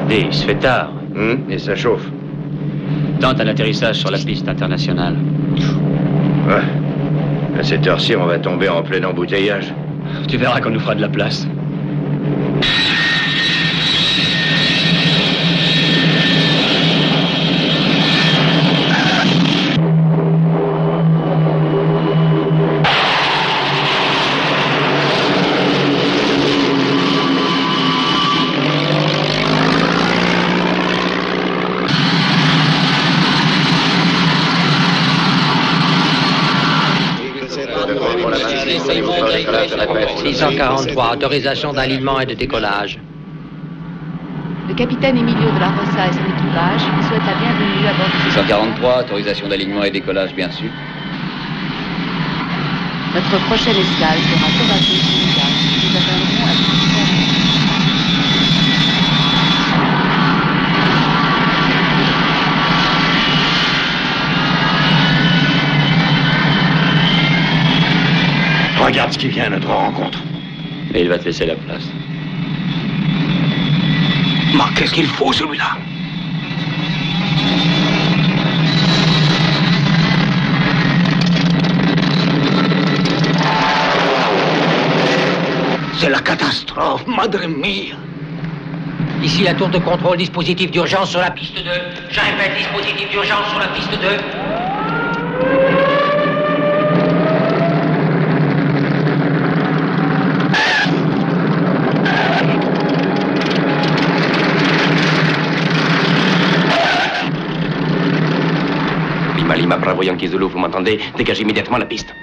Attendez, il se fait tard. Et ça chauffe. Tente un atterrissage sur la piste internationale. Ouais. À cette heure-ci, on va tomber en plein embouteillage. Tu verras qu'on nous fera de la place. Autorisation d'alignement et de décollage. Le capitaine Emilio de la Rosa et son équipage souhaitent la bienvenue à bord de 643, autorisation d'alignement et décollage, bien sûr. Notre prochaine escale sera Tobago, Sénégal. Nous atteindrons à 10 Regarde ce qui vient à notre rencontre. Et il va te laisser la place. Mais qu'est-ce qu'il faut, celui-là? C'est la catastrophe, madre mia. Ici la tour de contrôle, dispositif d'urgence sur la piste 2. Je répète, dispositif d'urgence sur la piste 2. Lima, Bravo, Yankee Zulu, vous m'entendez? Dégagez immédiatement la piste.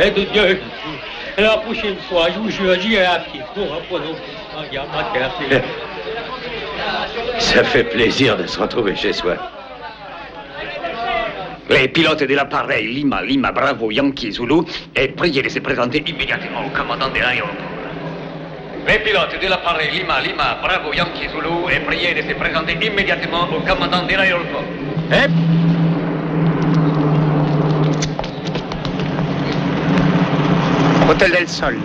de Dieu. La prochaine fois, je vous jure, j'irai à pied pour reprendre ma terre. Ça fait plaisir de se retrouver chez soi. Les pilotes de l'appareil Lima, Lima, Bravo, Yankee, Zulu est prié de se présenter immédiatement au commandant de l'aéroport. Les pilotes de l'appareil Lima, Lima, Bravo, Yankee, Zulu est prié de se présenter immédiatement au commandant de l'aéroport. Hôtel del Sol.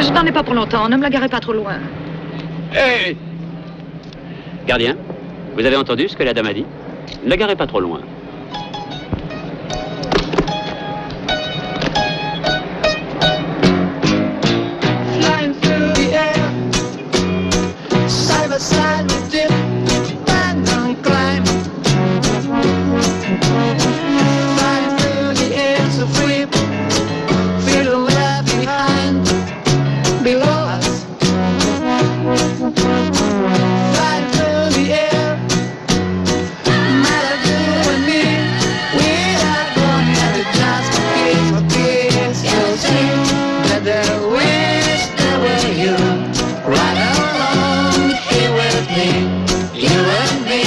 Je n'en ai pas pour longtemps, ne me la garez pas trop loin. Hey! Gardien, vous avez entendu ce que la dame a dit? Ne la garez pas trop loin. Flying through the air, side by side we dip and climb. Flying through the air so free, feel the left behind, below us. Flying through the air, matter you and me, we are going at it just for peace. You'll see that there wish there were you, right along here with me, you and me.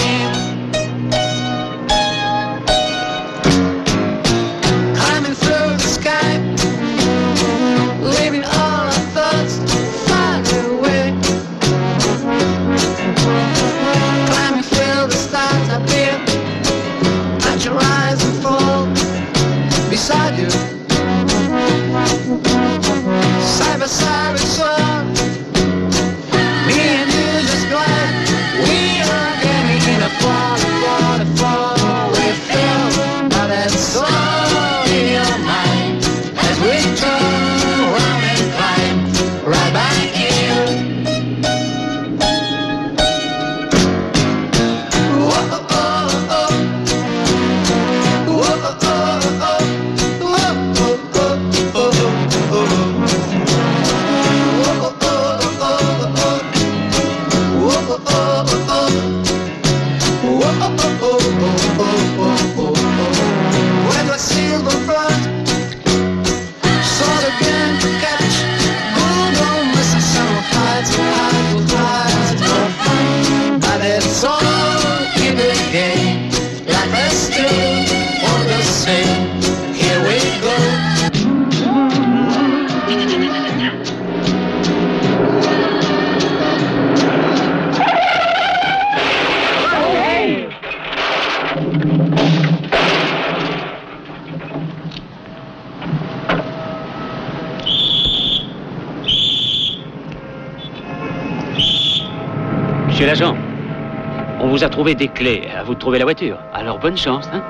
Climbing through the sky, leaving all our thoughts far away. Climbing through the stars up here, touch your eyes and fall beside you. Monsieur l'agent, on vous a trouvé des clés. À vous de trouver la voiture. Alors bonne chance, hein?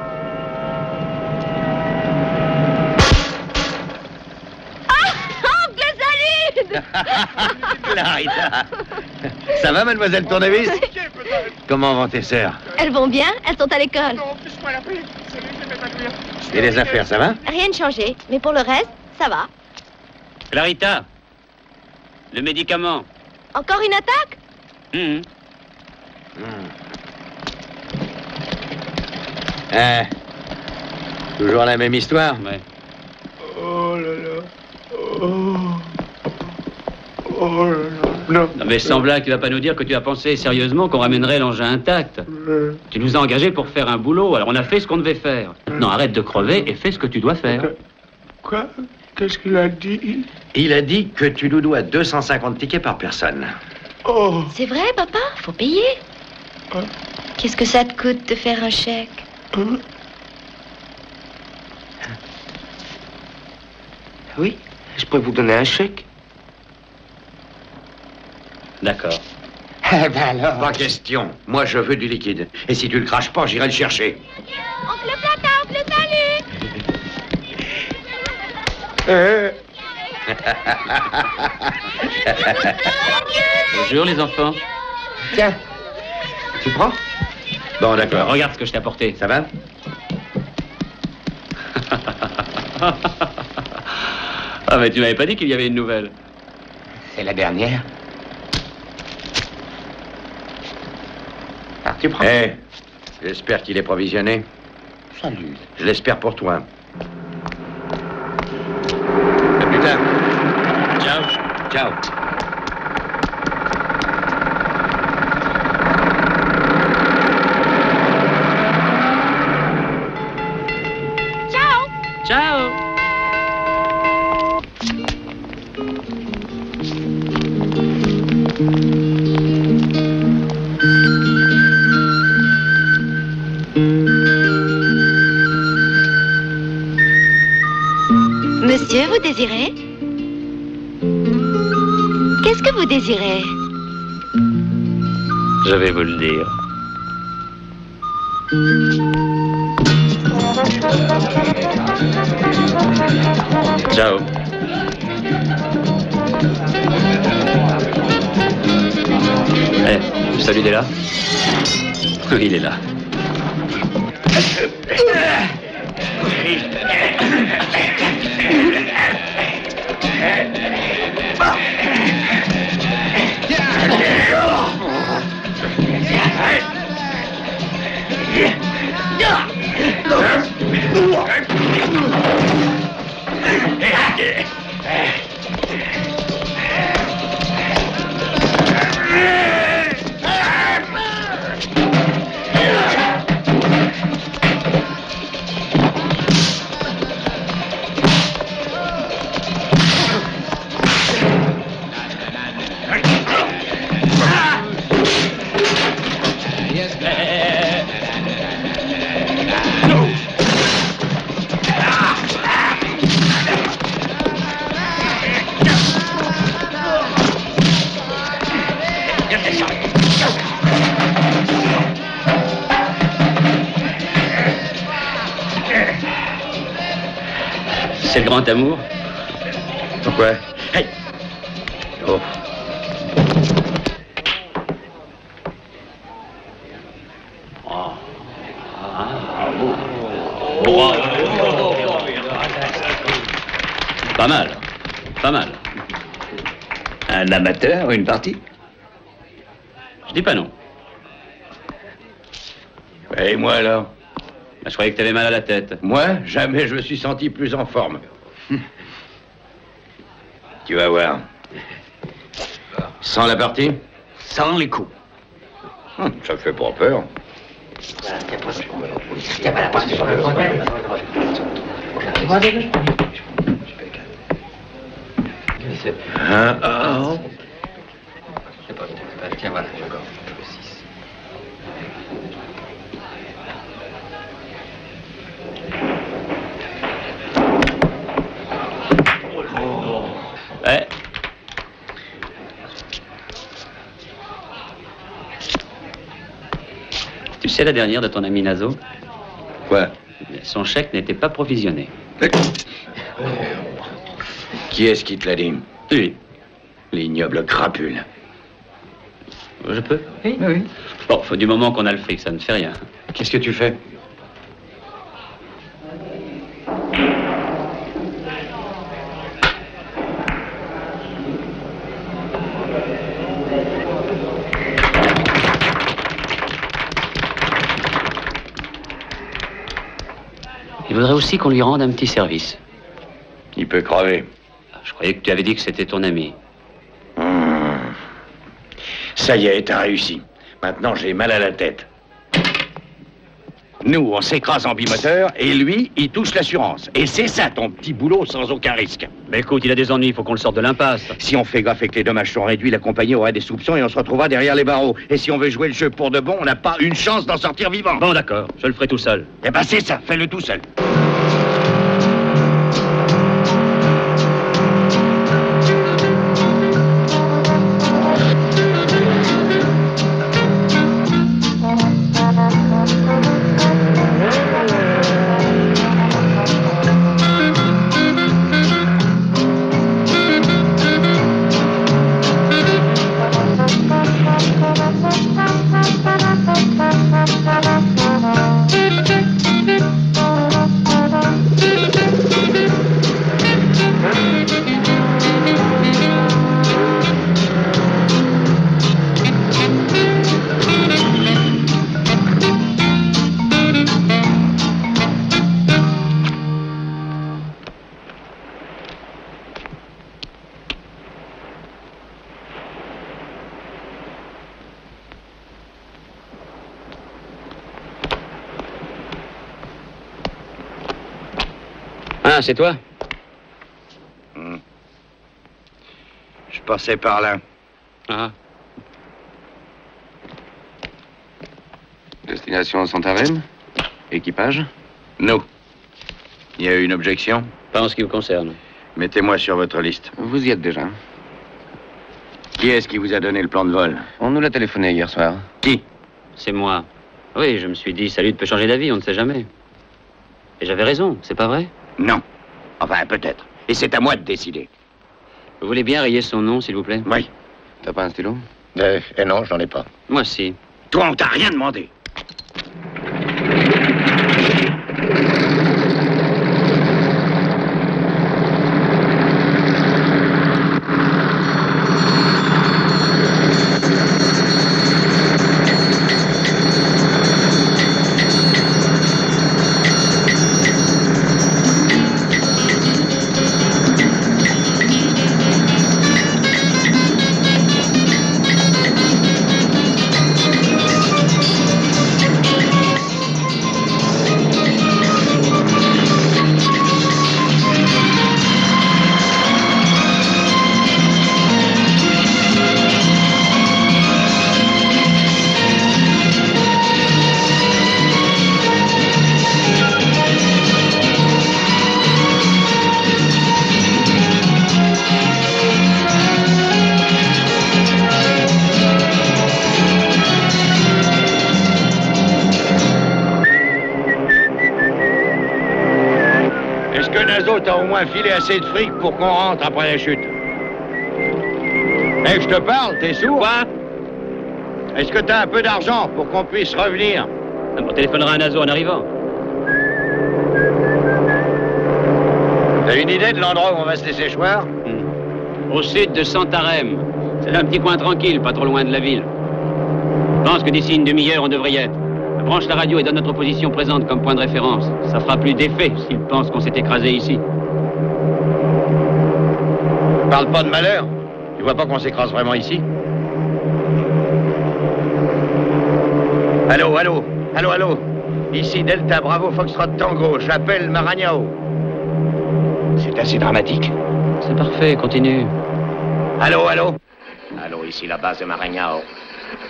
Clarita. Ça va, mademoiselle Tournevis? Comment vont tes sœurs? Elles vont bien, elles sont à l'école. Et les affaires, ça va? Rien de changé, mais pour le reste, ça va. Clarita, le médicament. Encore une attaque? Toujours la même histoire? Ouais. Oh là là. Oh là là. Non. Non mais Semblin, tu vas pas nous dire que tu as pensé sérieusement qu'on ramènerait l'engin intact. Tu nous as engagés pour faire un boulot, alors on a fait ce qu'on devait faire. Maintenant arrête de crever et fais ce que tu dois faire. Quoi? Qu'est-ce qu'il a dit? Il a dit que tu nous dois 250 tickets par personne. Oh. C'est vrai, papa? Faut payer. Qu'est-ce que ça te coûte de faire un chèque? Oui, je peux vous donner un chèque. D'accord. Eh ben alors. Pas question. Moi, je veux du liquide. Et si tu le craches pas, j'irai le chercher. Oncle Platin, oncle Salut! Bonjour les enfants. Tiens, tu prends? Bon, d'accord. Regarde ce que je t'ai apporté. Ça va? Ah mais tu m'avais pas dit qu'il y avait une nouvelle. C'est la dernière. Ah, tu prends? Eh, j'espère qu'il est provisionné. Salut. Je l'espère pour toi. À plus tard. Ciao. Ciao. Ciao. Monsieur, vous désirez? Qu'est-ce que vous désirez? Je vais vous le dire. Ciao. Eh, salut, il est là? Oui, il est là. C'est le grand amour. Pourquoi? Hey. Oh. Pas mal. Pas mal. Un amateur, une partie? Je dis pas non. Et moi alors? Je croyais que t'avais mal à la tête. Moi, jamais je me suis senti plus en forme. Tu vas voir. Sans la partie? Sans les coups. Ça fait pas peur. c'est... Oh. Je sais pas, tiens, voilà, encore. Le 6. Ouais. Tu sais la dernière de ton ami Nazo? Quoi? Son chèque n'était pas provisionné. Qui est-ce qui te l'a dit? Lui. L'ignoble crapule. Je peux? Oui, oui. Bon, faut du moment qu'on a le fric, ça ne fait rien. Qu'est-ce que tu fais? Il voudrait aussi qu'on lui rende un petit service. Il peut crever. Je croyais que tu avais dit que c'était ton ami. Ça y est, t'as réussi. Maintenant, j'ai mal à la tête. Nous, on s'écrase en bimoteur, et lui, il touche l'assurance. Et c'est ça, ton petit boulot, sans aucun risque. Mais écoute, il a des ennuis, il faut qu'on le sorte de l'impasse. Si on fait gaffe et que les dommages sont réduits, la compagnie aura des soupçons et on se retrouvera derrière les barreaux. Et si on veut jouer le jeu pour de bon, on n'a pas une chance d'en sortir vivant. Bon, d'accord, je le ferai tout seul. Eh ben, c'est ça, fais-le tout seul. Ah, c'est toi? Je passais par là. Ah. Destination Santarém? Équipage? Nous. Il y a eu une objection? Pas en ce qui vous concerne. Mettez-moi sur votre liste. Vous y êtes déjà. Qui est-ce qui vous a donné le plan de vol? On nous l'a téléphoné hier soir. Qui? C'est moi. Oui, je me suis dit, Salut peut changer d'avis, on ne sait jamais. Et j'avais raison, c'est pas vrai? Non. Enfin, peut-être. Et c'est à moi de décider. Vous voulez bien rayer son nom, s'il vous plaît? Oui. T'as pas un stylo? Non, j'en ai pas. Moi, si. Toi, on t'a rien demandé. T'as au moins filé assez de fric pour qu'on rentre après la chute. Eh, je te parle, t'es sourd? Quoi? Est-ce que t'as un peu d'argent pour qu'on puisse revenir? On téléphonera à Nazo en arrivant. T'as une idée de l'endroit où on va se laisser choir? Au sud de Santarém. C'est un petit coin tranquille, pas trop loin de la ville. Je pense que d'ici une demi-heure, on devrait y être. Branche la radio et donne notre position présente comme point de référence. Ça fera plus d'effet s'ils pensent qu'on s'est écrasé ici. Parle pas de malheur. Tu vois pas qu'on s'écrase vraiment ici? Allô, allô, allô, allô. Ici Delta Bravo Foxtrot Tango. J'appelle Maragnao. C'est assez dramatique. C'est parfait, continue. Allô, allô? Allô, ici la base de Maranhão.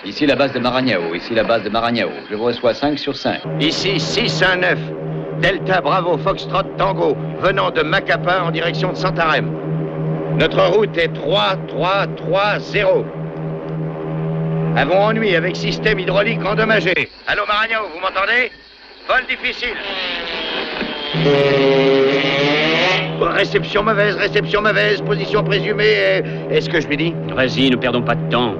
Ici la base de Maranhão, ici la base de Maranhão. Je vous reçois 5 sur 5. Ici 619. Delta Bravo Foxtrot Tango, venant de Macapá en direction de Santarém. Notre route est 3330. Avons ennui avec système hydraulique endommagé. Allô Maranhão, vous m'entendez? Vol difficile. Réception mauvaise, position présumée. Est-ce que je lui dis? Vas-y, ne perdons pas de temps.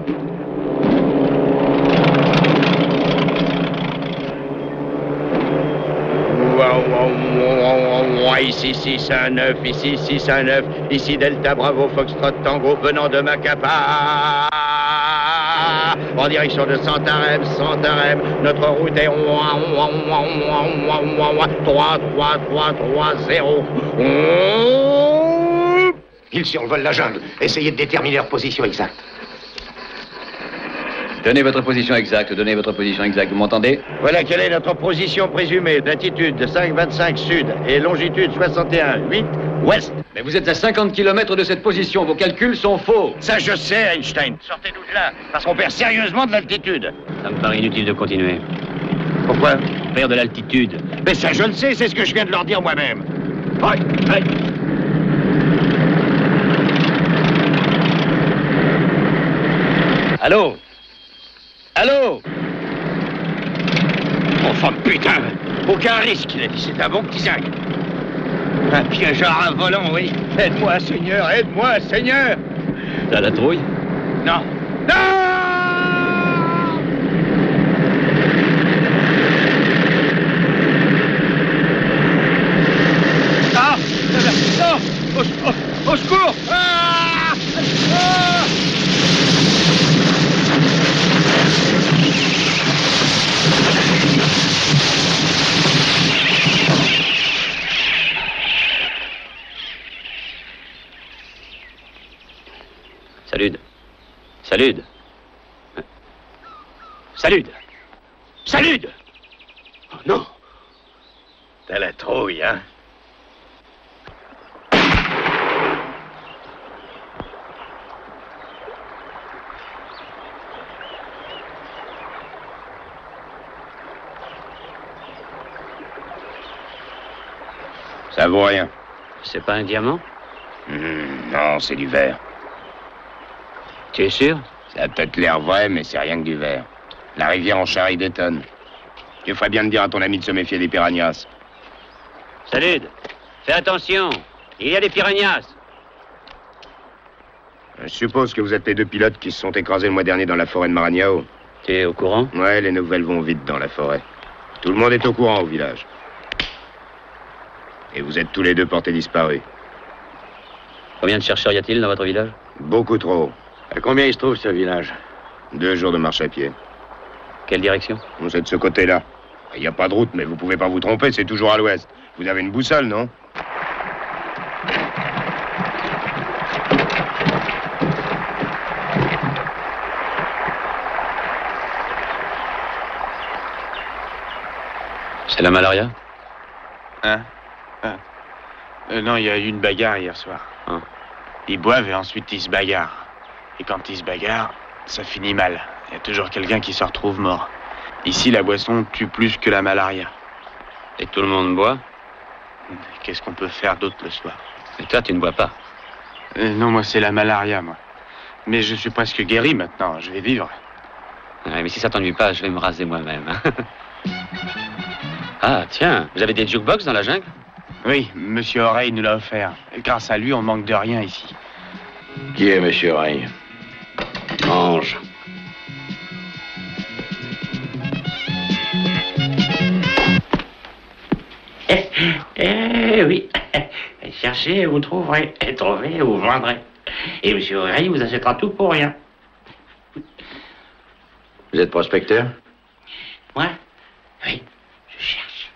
Ici 619, ici 619, ici Delta Bravo Foxtrot Tango venant de Macapá en direction de Santarém. Notre route est 33330. Ils survolent la jungle. Essayez de déterminer leur position exacte. Donnez votre position exacte, vous m'entendez? Voilà quelle est notre position présumée. Latitude 5,25 sud et longitude 61,8 ouest. Mais vous êtes à 50 km de cette position, vos calculs sont faux. Ça je sais, Einstein. Sortez-nous de là, parce qu'on perd sérieusement de l'altitude. Ça me paraît inutile de continuer. Pourquoi? On perd de l'altitude. Mais ça je le sais, c'est ce que je viens de leur dire moi-même. Ouais. Allô? Allô? Enfin, putain! Aucun risque, il a dit, c'est un bon petit zinc. Un piégeur à volant, oui. Aide-moi, Seigneur, aide-moi, Seigneur! T'as la trouille? Non. Non! Ah! Non! Au secours! Ah! Ah! Salut! Oh non! T'as la trouille, hein? Ça vaut rien. C'est pas un diamant? Non, c'est du verre. Tu es sûr? Ça a peut-être l'air vrai, mais c'est rien que du verre. La rivière en charrie des tonnes. Tu ferais bien de dire à ton ami de se méfier des piranhas. Salut! Fais attention! Il y a des piranhas! Je suppose que vous êtes les deux pilotes qui se sont écrasés le mois dernier dans la forêt de Maranhão. T'es au courant? Ouais, les nouvelles vont vite dans la forêt. Tout le monde est au courant au village. Et vous êtes tous les deux portés disparus. Combien de chercheurs y a-t-il dans votre village? Beaucoup trop. À combien il se trouve, ce village? 2 jours de marche à pied. Quelle direction? Vous êtes de ce côté-là. Il n'y a pas de route, mais vous pouvez pas vous tromper, c'est toujours à l'ouest. Vous avez une boussole, non? C'est la malaria? Hein? Non, il y a eu une bagarre hier soir. Ah. Ils boivent et ensuite ils se bagarrent. Et quand ils se bagarrent, ça finit mal. Il y a toujours quelqu'un qui se retrouve mort. Ici, la boisson tue plus que la malaria. Et tout le monde boit? Qu'est-ce qu'on peut faire d'autre le soir? Et toi, tu ne bois pas? Non, moi, c'est la malaria, moi. Mais je suis presque guéri maintenant, je vais vivre. Ouais, mais si ça t'ennuie pas, je vais me raser moi-même. Ah, tiens, vous avez des jukebox dans la jungle? Oui, Monsieur Oreille nous l'a offert. Grâce à lui, on manque de rien ici. Qui est Monsieur Oreille? Mange. Eh oui, cherchez, vous trouverez, et trouvez, vous vendrez. Et Monsieur Oreille vous achètera tout pour rien. Vous êtes prospecteur? Moi? Oui, je cherche.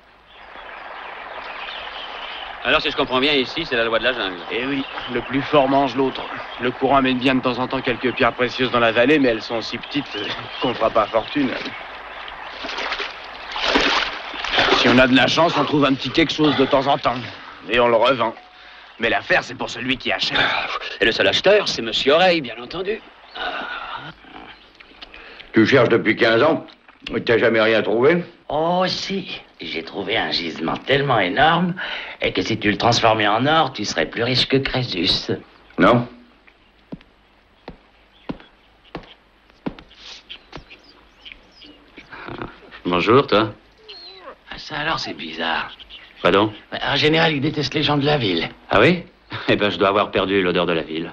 Alors, si je comprends bien, ici, c'est la loi de la jungle. Eh oui, le plus fort mange l'autre. Le courant amène bien de temps en temps quelques pierres précieuses dans la vallée, mais elles sont si petites qu'on ne fera pas fortune. Si on a de la chance, on trouve un petit quelque chose de temps en temps. Et on le revend. Mais l'affaire, c'est pour celui qui achète. Et le seul acheteur, c'est Monsieur Oreille, bien entendu. Tu cherches depuis 15 ans. T'as jamais rien trouvé? Oh, si. J'ai trouvé un gisement tellement énorme et que si tu le transformais en or, tu serais plus riche que Crésus. Non? Bonjour, toi. Ça alors, c'est bizarre. Quoi donc? En général, il déteste les gens de la ville. Ah oui? Eh ben, je dois avoir perdu l'odeur de la ville.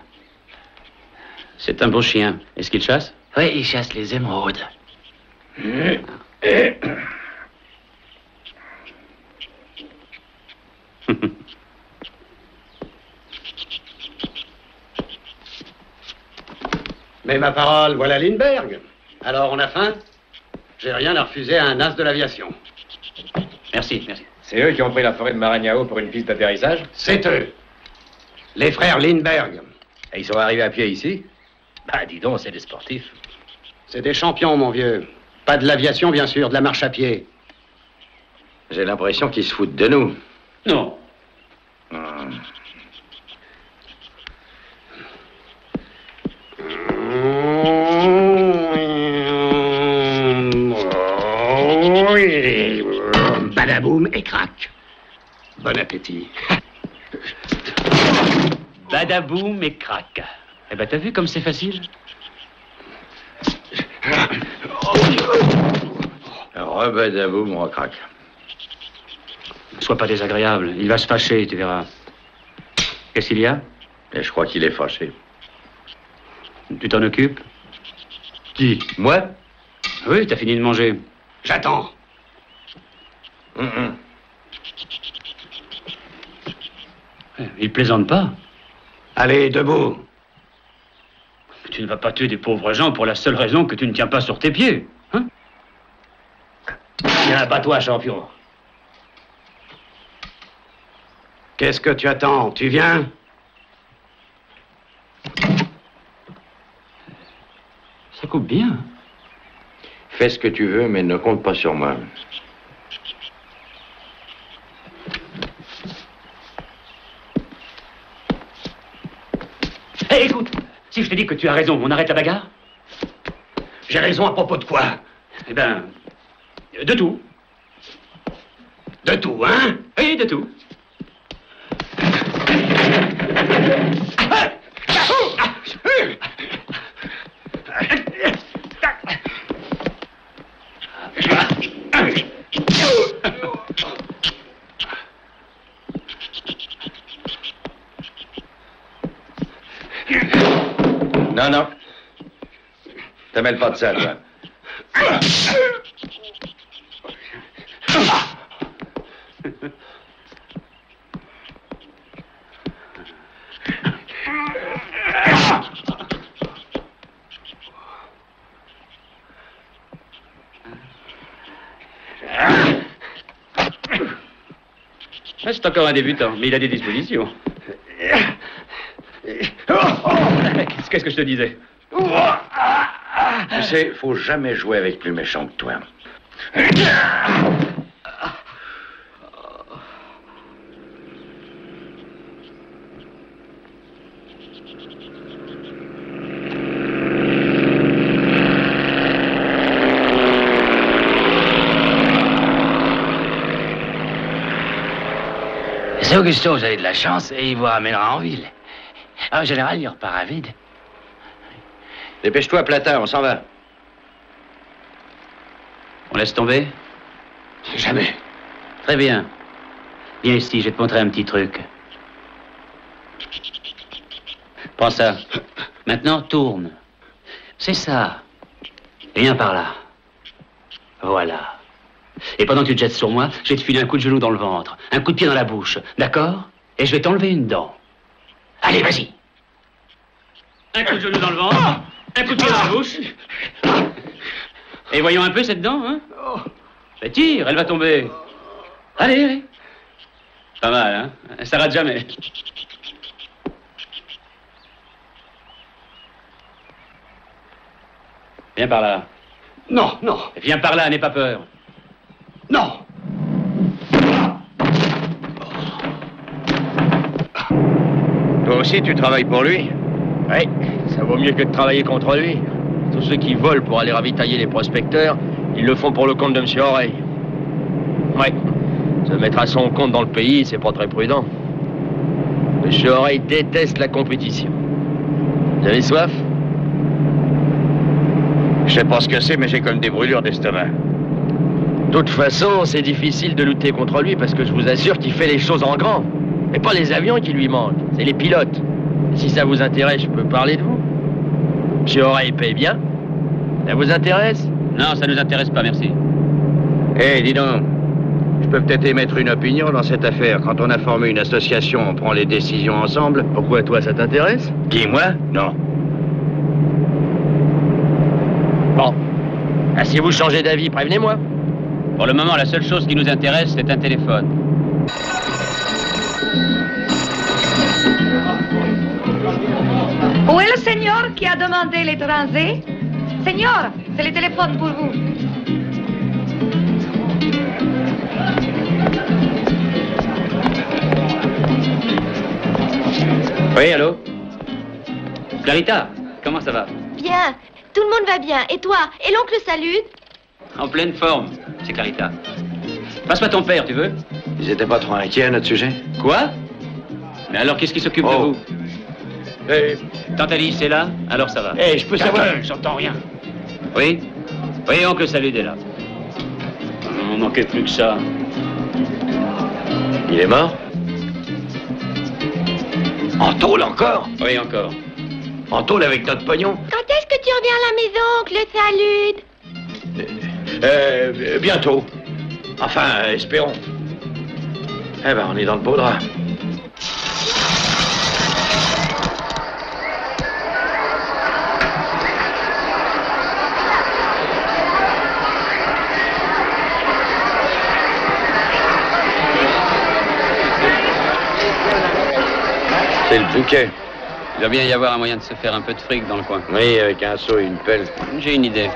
C'est un beau chien. Est-ce qu'il chasse? Oui, il chasse les émeraudes. Mais ma parole, voilà Lindbergh. Alors, on a faim? J'ai rien à refuser à un as de l'aviation. Merci, merci. C'est eux qui ont pris la forêt de Maragnao pour une piste d'atterrissage? C'est eux. Les frères Lindbergh. Et ils sont arrivés à pied ici? Bah, dis donc, c'est des sportifs. C'est des champions, mon vieux. Pas de l'aviation, bien sûr, de la marche à pied. J'ai l'impression qu'ils se foutent de nous. Non. Badaboum et crac. Bon appétit. Badaboum et crac. Eh ben, t'as vu comme c'est facile? Rebadaboum, recrac. Sois pas désagréable. Il va se fâcher, tu verras. Qu'est-ce qu'il y a? Et je crois qu'il est fâché. Tu t'en occupes? Qui? Moi? Oui, t'as fini de manger. J'attends. Il plaisante pas. Allez, debout. Tu ne vas pas tuer des pauvres gens pour la seule raison que tu ne tiens pas sur tes pieds. Hein? Tiens, bats-toi, champion. Qu'est-ce que tu attends? Tu viens? Ça coupe bien. Fais ce que tu veux, mais ne compte pas sur moi. Hé, écoute, si je te dis que tu as raison, on arrête la bagarre? J'ai raison à propos de quoi? Eh ben, de tout. De tout, hein? Oui, de tout. Non, non. Te mêle pas de ça, toi. C'est encore un débutant, mais il a des dispositions. Qu'est-ce que je te disais? Tu sais, faut jamais jouer avec plus méchant que toi. C'est Augusto, vous avez de la chance et il vous ramènera en ville. En général, il repart à vide. Dépêche-toi, Platin, on s'en va. On laisse tomber? Jamais. Très bien. Viens ici, je vais te montrer un petit truc. Prends ça. Maintenant, tourne. C'est ça. Viens par là. Voilà. Et pendant que tu te jettes sur moi, je vais te filer un coup de genou dans le ventre, un coup de pied dans la bouche, d'accord? Et je vais t'enlever une dent. Allez, vas-y. Un coup de genou dans le ventre, un coup de pied dans la bouche. Et voyons un peu cette dent, hein? Ben, tire, elle va tomber. Allez, allez. Pas mal, hein? Ça rate jamais. Viens par là. Non, non. Viens par là, n'aie pas peur. Non. aussi, tu travailles pour lui? Oui, ça vaut mieux que de travailler contre lui. Tous ceux qui volent pour aller ravitailler les prospecteurs, ils le font pour le compte de M. Oreille. Ouais, se mettre à son compte dans le pays, c'est pas très prudent. M. Oreille déteste la compétition. Vous avez soif? Je sais pas ce que c'est, mais j'ai comme des brûlures d'estomac. De toute façon, c'est difficile de lutter contre lui parce que je vous assure qu'il fait les choses en grand. Mais pas les avions qui lui manquent, c'est les pilotes. Si ça vous intéresse, je peux parler de vous. M. Oreille paye bien. Ça vous intéresse? Non, ça nous intéresse pas, merci. Eh, dis donc, je peux peut-être émettre une opinion dans cette affaire. Quand on a formé une association, on prend les décisions ensemble. Pourquoi, toi, ça t'intéresse? Qui, moi? Non. Bon. Ah, si vous changez d'avis, prévenez-moi. Pour le moment, la seule chose qui nous intéresse, c'est un téléphone. Où est le seigneur qui a demandé l'étranger? Seigneur, c'est le téléphone pour vous. Oui, allô? Clarita, comment ça va? Bien. Tout le monde va bien. Et toi? Et l'oncle Salud? En pleine forme, c'est Clarita. Passe-moi ton père, tu veux? Ils étaient pas trop inquiets à notre sujet? Quoi? Mais alors, qu'est-ce qui s'occupe de vous? Tante Alice est là? Alors ça va. Je peux savoir... J'entends rien. Oui? Oui, oncle Salud est là. On manquait plus que ça. Il est mort? En tôle encore? Oui, encore. En tôle avec notre pognon? Quand est-ce que tu reviens à la maison, oncle Salud? Bientôt. Enfin, espérons. Eh ben, on est dans le beau drap. C'est le bouquet. Il doit bien y avoir un moyen de se faire un peu de fric dans le coin. Oui, avec un seau et une pelle. J'ai une idée.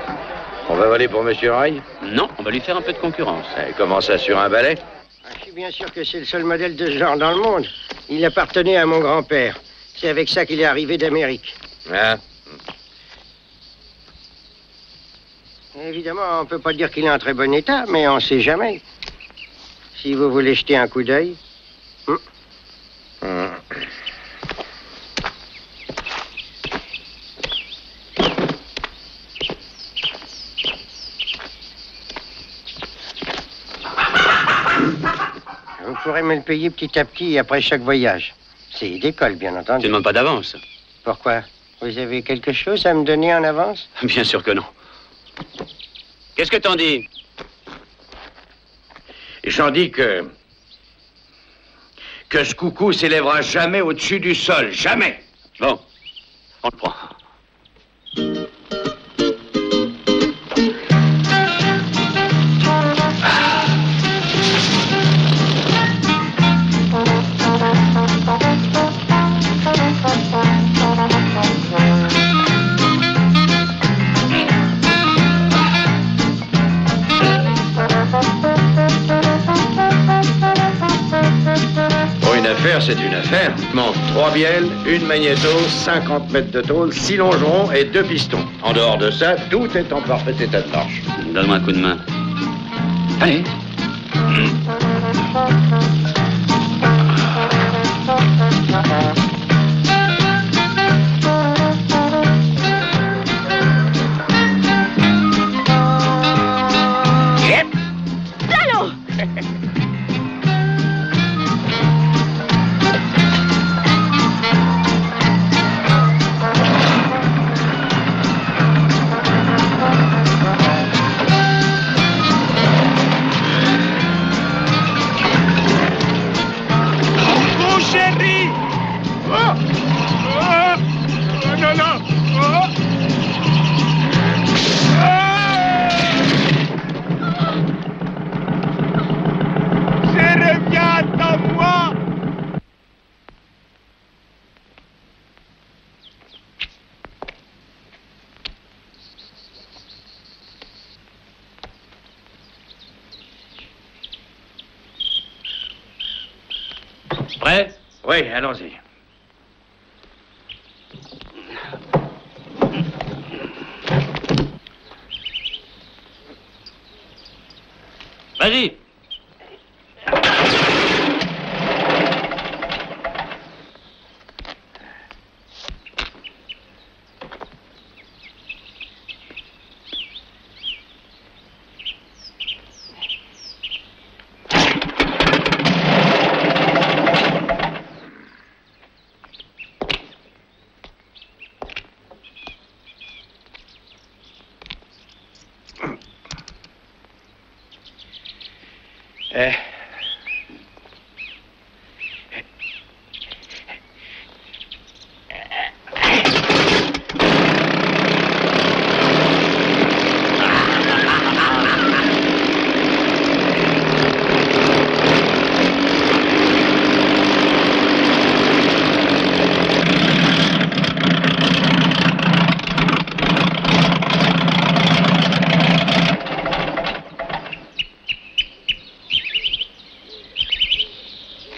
On va voler pour Monsieur Oreille? Non, on va lui faire un peu de concurrence. Comment ça, sur un balai? Je suis bien sûr que c'est le seul modèle de ce genre dans le monde. Il appartenait à mon grand-père. C'est avec ça qu'il est arrivé d'Amérique. Ah. Évidemment, on peut pas dire qu'il est en très bon état, mais on sait jamais. Si vous voulez jeter un coup d'œil... Vous pourrez me le payer petit à petit après chaque voyage. C'est d'école, bien entendu. Tu ne demandes pas d'avance? Pourquoi? Vous avez quelque chose à me donner en avance? Bien sûr que non. Qu'est-ce que t'en dis? J'en dis que ce coucou s'élèvera jamais au-dessus du sol. Jamais. Bon, on le prend. C'est une affaire. Il manque 3 bielles, une magnéto, 50 mètres de tôle, 6 longerons et 2 pistons. En dehors de ça, tout est en parfait état de marche. Donne-moi un coup de main. Allez. Salaud! Prêt? Oui, allons-y. Vas-y.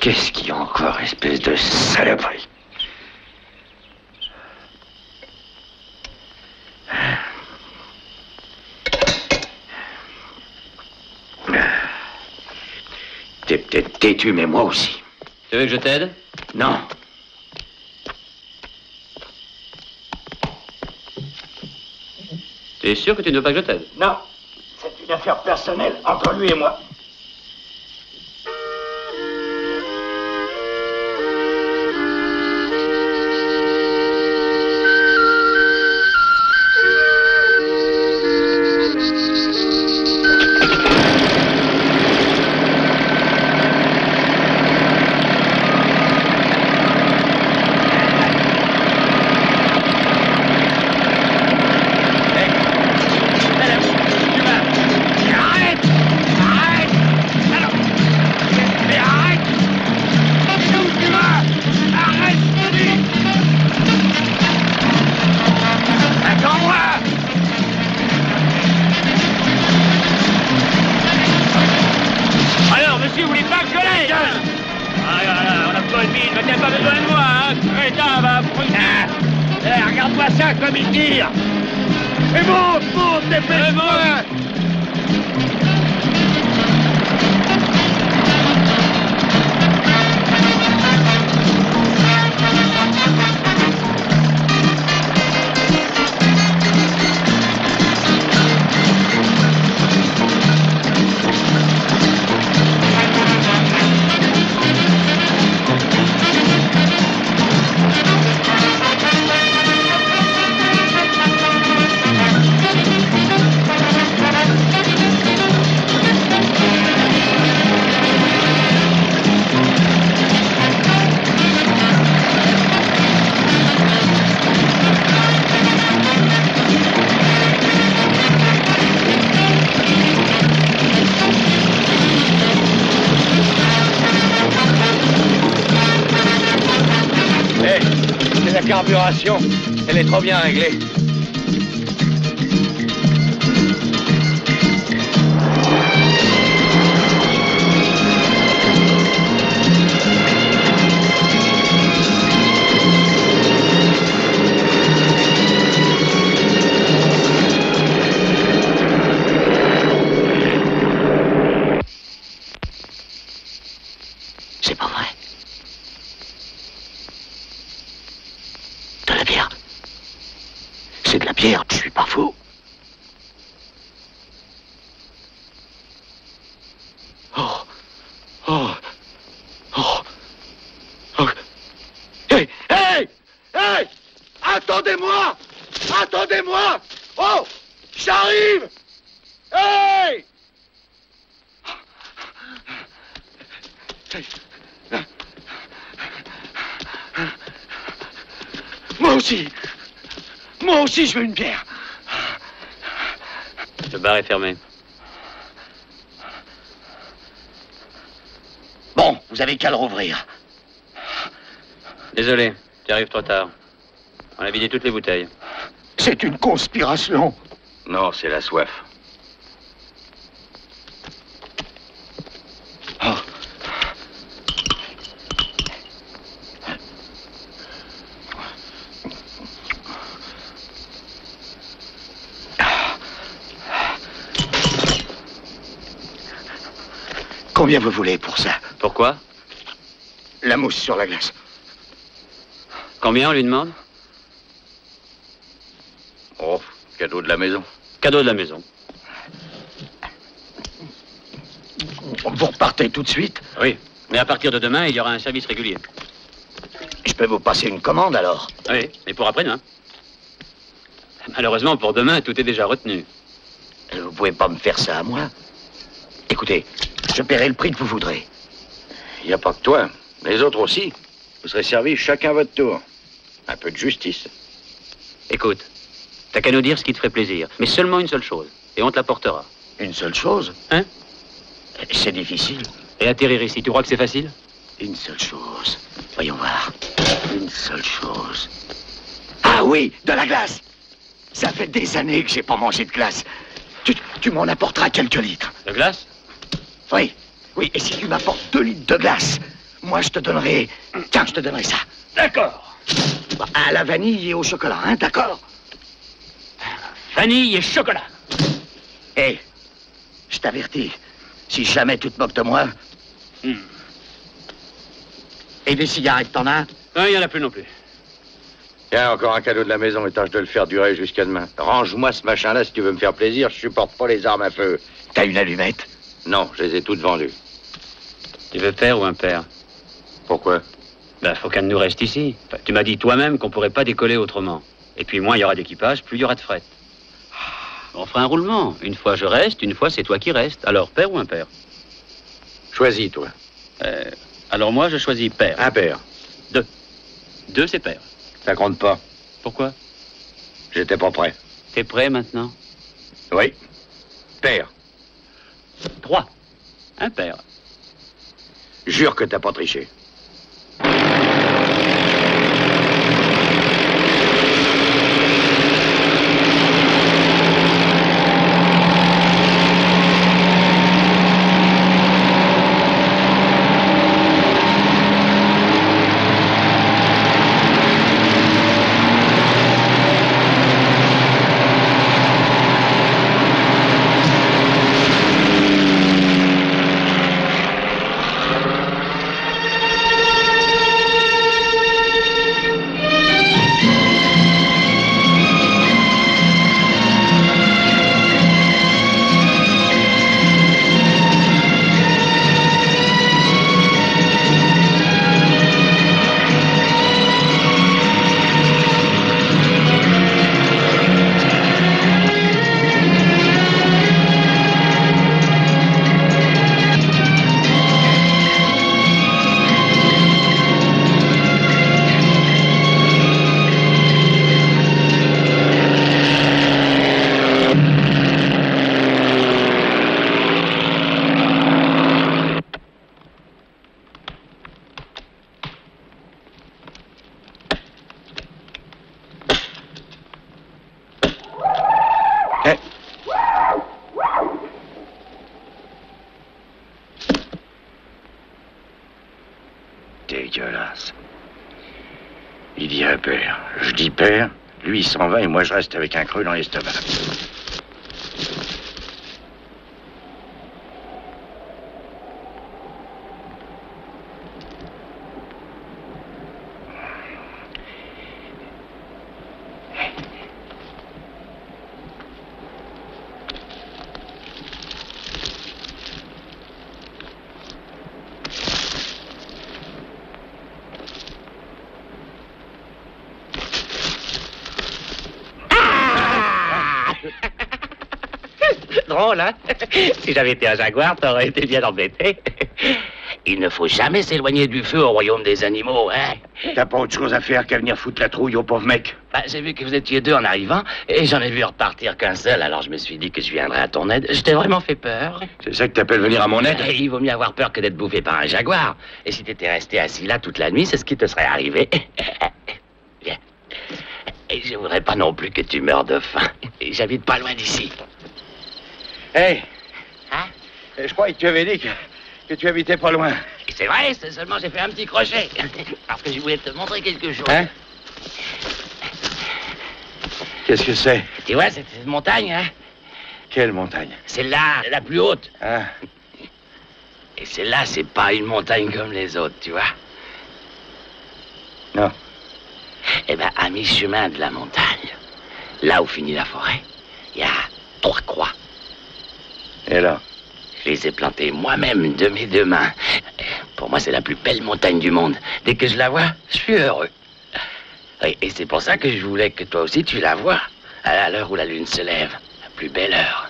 Qu'est-ce qu'il y a encore, espèce de saloperie? T'es peut-être têtu, mais moi aussi. Tu veux que je t'aide? Non. T'es sûr que tu ne veux pas que je t'aide? Non. C'est une affaire personnelle entre lui et moi. Regarde-moi ça comme il tire. Et monte, dépêche-moi. La carburation, elle est trop bien réglée. C'est pas vrai. De la bière. C'est de la bière, je suis pas fou. Oh. Oh. Oh. Oh. Hey. Hey. Hey. Attendez-moi. Attendez-moi. Oh. J'arrive. Hey. Moi aussi, je veux une bière. Le bar est fermé. Bon, vous avez qu'à le rouvrir. Désolé, tu arrives trop tard. On a vidé toutes les bouteilles. C'est une conspiration. Non, c'est la soif. Oh. Combien vous voulez pour ça? Pourquoi? La mousse sur la glace. Combien on lui demande? Oh, cadeau de la maison. Cadeau de la maison. Vous repartez tout de suite? Oui, mais à partir de demain, il y aura un service régulier. Je peux vous passer une commande, alors? Oui, et pour après-demain. Malheureusement, pour demain, tout est déjà retenu. Vous pouvez pas me faire ça à moi? Écoutez, je paierai le prix que vous voudrez. Il n'y a pas que toi. Les autres aussi. Vous serez servis chacun à votre tour. Un peu de justice. Écoute, t'as qu'à nous dire ce qui te ferait plaisir. Mais seulement une seule chose. Et on te l'apportera. Une seule chose? Hein? C'est difficile. Et atterrir ici, tu crois que c'est facile? Une seule chose. Voyons voir. Une seule chose. Ah oui, de la glace. Ça fait des années que j'ai pas mangé de glace. Tu m'en apporteras quelques litres. De glace? Oui, oui. Et si tu m'apportes 2 litres de glace, moi je te donnerai... Tiens, je te donnerai ça. D'accord. À la vanille et au chocolat, hein, d'accord? Vanille et chocolat. Hé, je t'avertis. Si jamais tu te moques de moi... Et des cigarettes, t'en as? Non, il n'y en a plus non plus. Tiens, encore un cadeau de la maison et tâche de le faire durer jusqu'à demain. Range-moi ce machin-là si tu veux me faire plaisir. Je supporte pas les armes à feu. T'as une allumette? Non, je les ai toutes vendues. Tu veux père ou impair? Pourquoi? Ben, faut qu'un de nous reste ici. Enfin, tu m'as dit toi-même qu'on pourrait pas décoller autrement. Et puis, moins il y aura d'équipage, plus il y aura de fret. On fera un roulement. Une fois je reste, une fois c'est toi qui restes. Alors, père ou impair? Choisis, toi. Alors moi, je choisis père. Impair. 2. 2, c'est père. Ça compte pas. Pourquoi? J'étais pas prêt. T'es prêt maintenant? Oui. Père. 3. Impair. Jure que t'as pas triché. Dégueulasse. Il dit un père. Je dis père, lui il s'en va et moi je reste avec un creux dans l'estomac. Drôle, hein? Si j'avais été un jaguar, t'aurais été bien embêté. Il ne faut jamais s'éloigner du feu au royaume des animaux, hein? T'as pas autre chose à faire qu'à venir foutre la trouille au pauvre mec? Bah, j'ai vu que vous étiez 2 en arrivant, et j'en ai vu repartir qu'un seul, alors je me suis dit que je viendrais à ton aide. Je t'ai vraiment fait peur. C'est ça que t'appelles venir à mon aide? Et il vaut mieux avoir peur que d'être bouffé par un jaguar. Et si t'étais resté assis là toute la nuit, c'est ce qui te serait arrivé. Viens. Et je voudrais pas non plus que tu meurs de faim. Et j'habite pas loin d'ici. Hey! Hein? Je croyais que tu avais dit que tu habitais pas loin. C'est vrai, c'est seulement j'ai fait un petit crochet. Parce que je voulais te montrer quelque chose. Hein? Qu'est-ce que c'est? Tu vois, cette montagne, hein? Quelle montagne? Celle-là, la plus haute. Ah. Et celle-là, c'est pas une montagne comme les autres, tu vois. Non. Eh ben, à mi-chemin de la montagne, là où finit la forêt, il y a 3 croix. Et là? Je les ai plantées moi-même de mes 2 mains. Pour moi, c'est la plus belle montagne du monde. Dès que je la vois, je suis heureux. Et c'est pour ça que je voulais que toi aussi tu la vois, à l'heure où la lune se lève. La plus belle heure.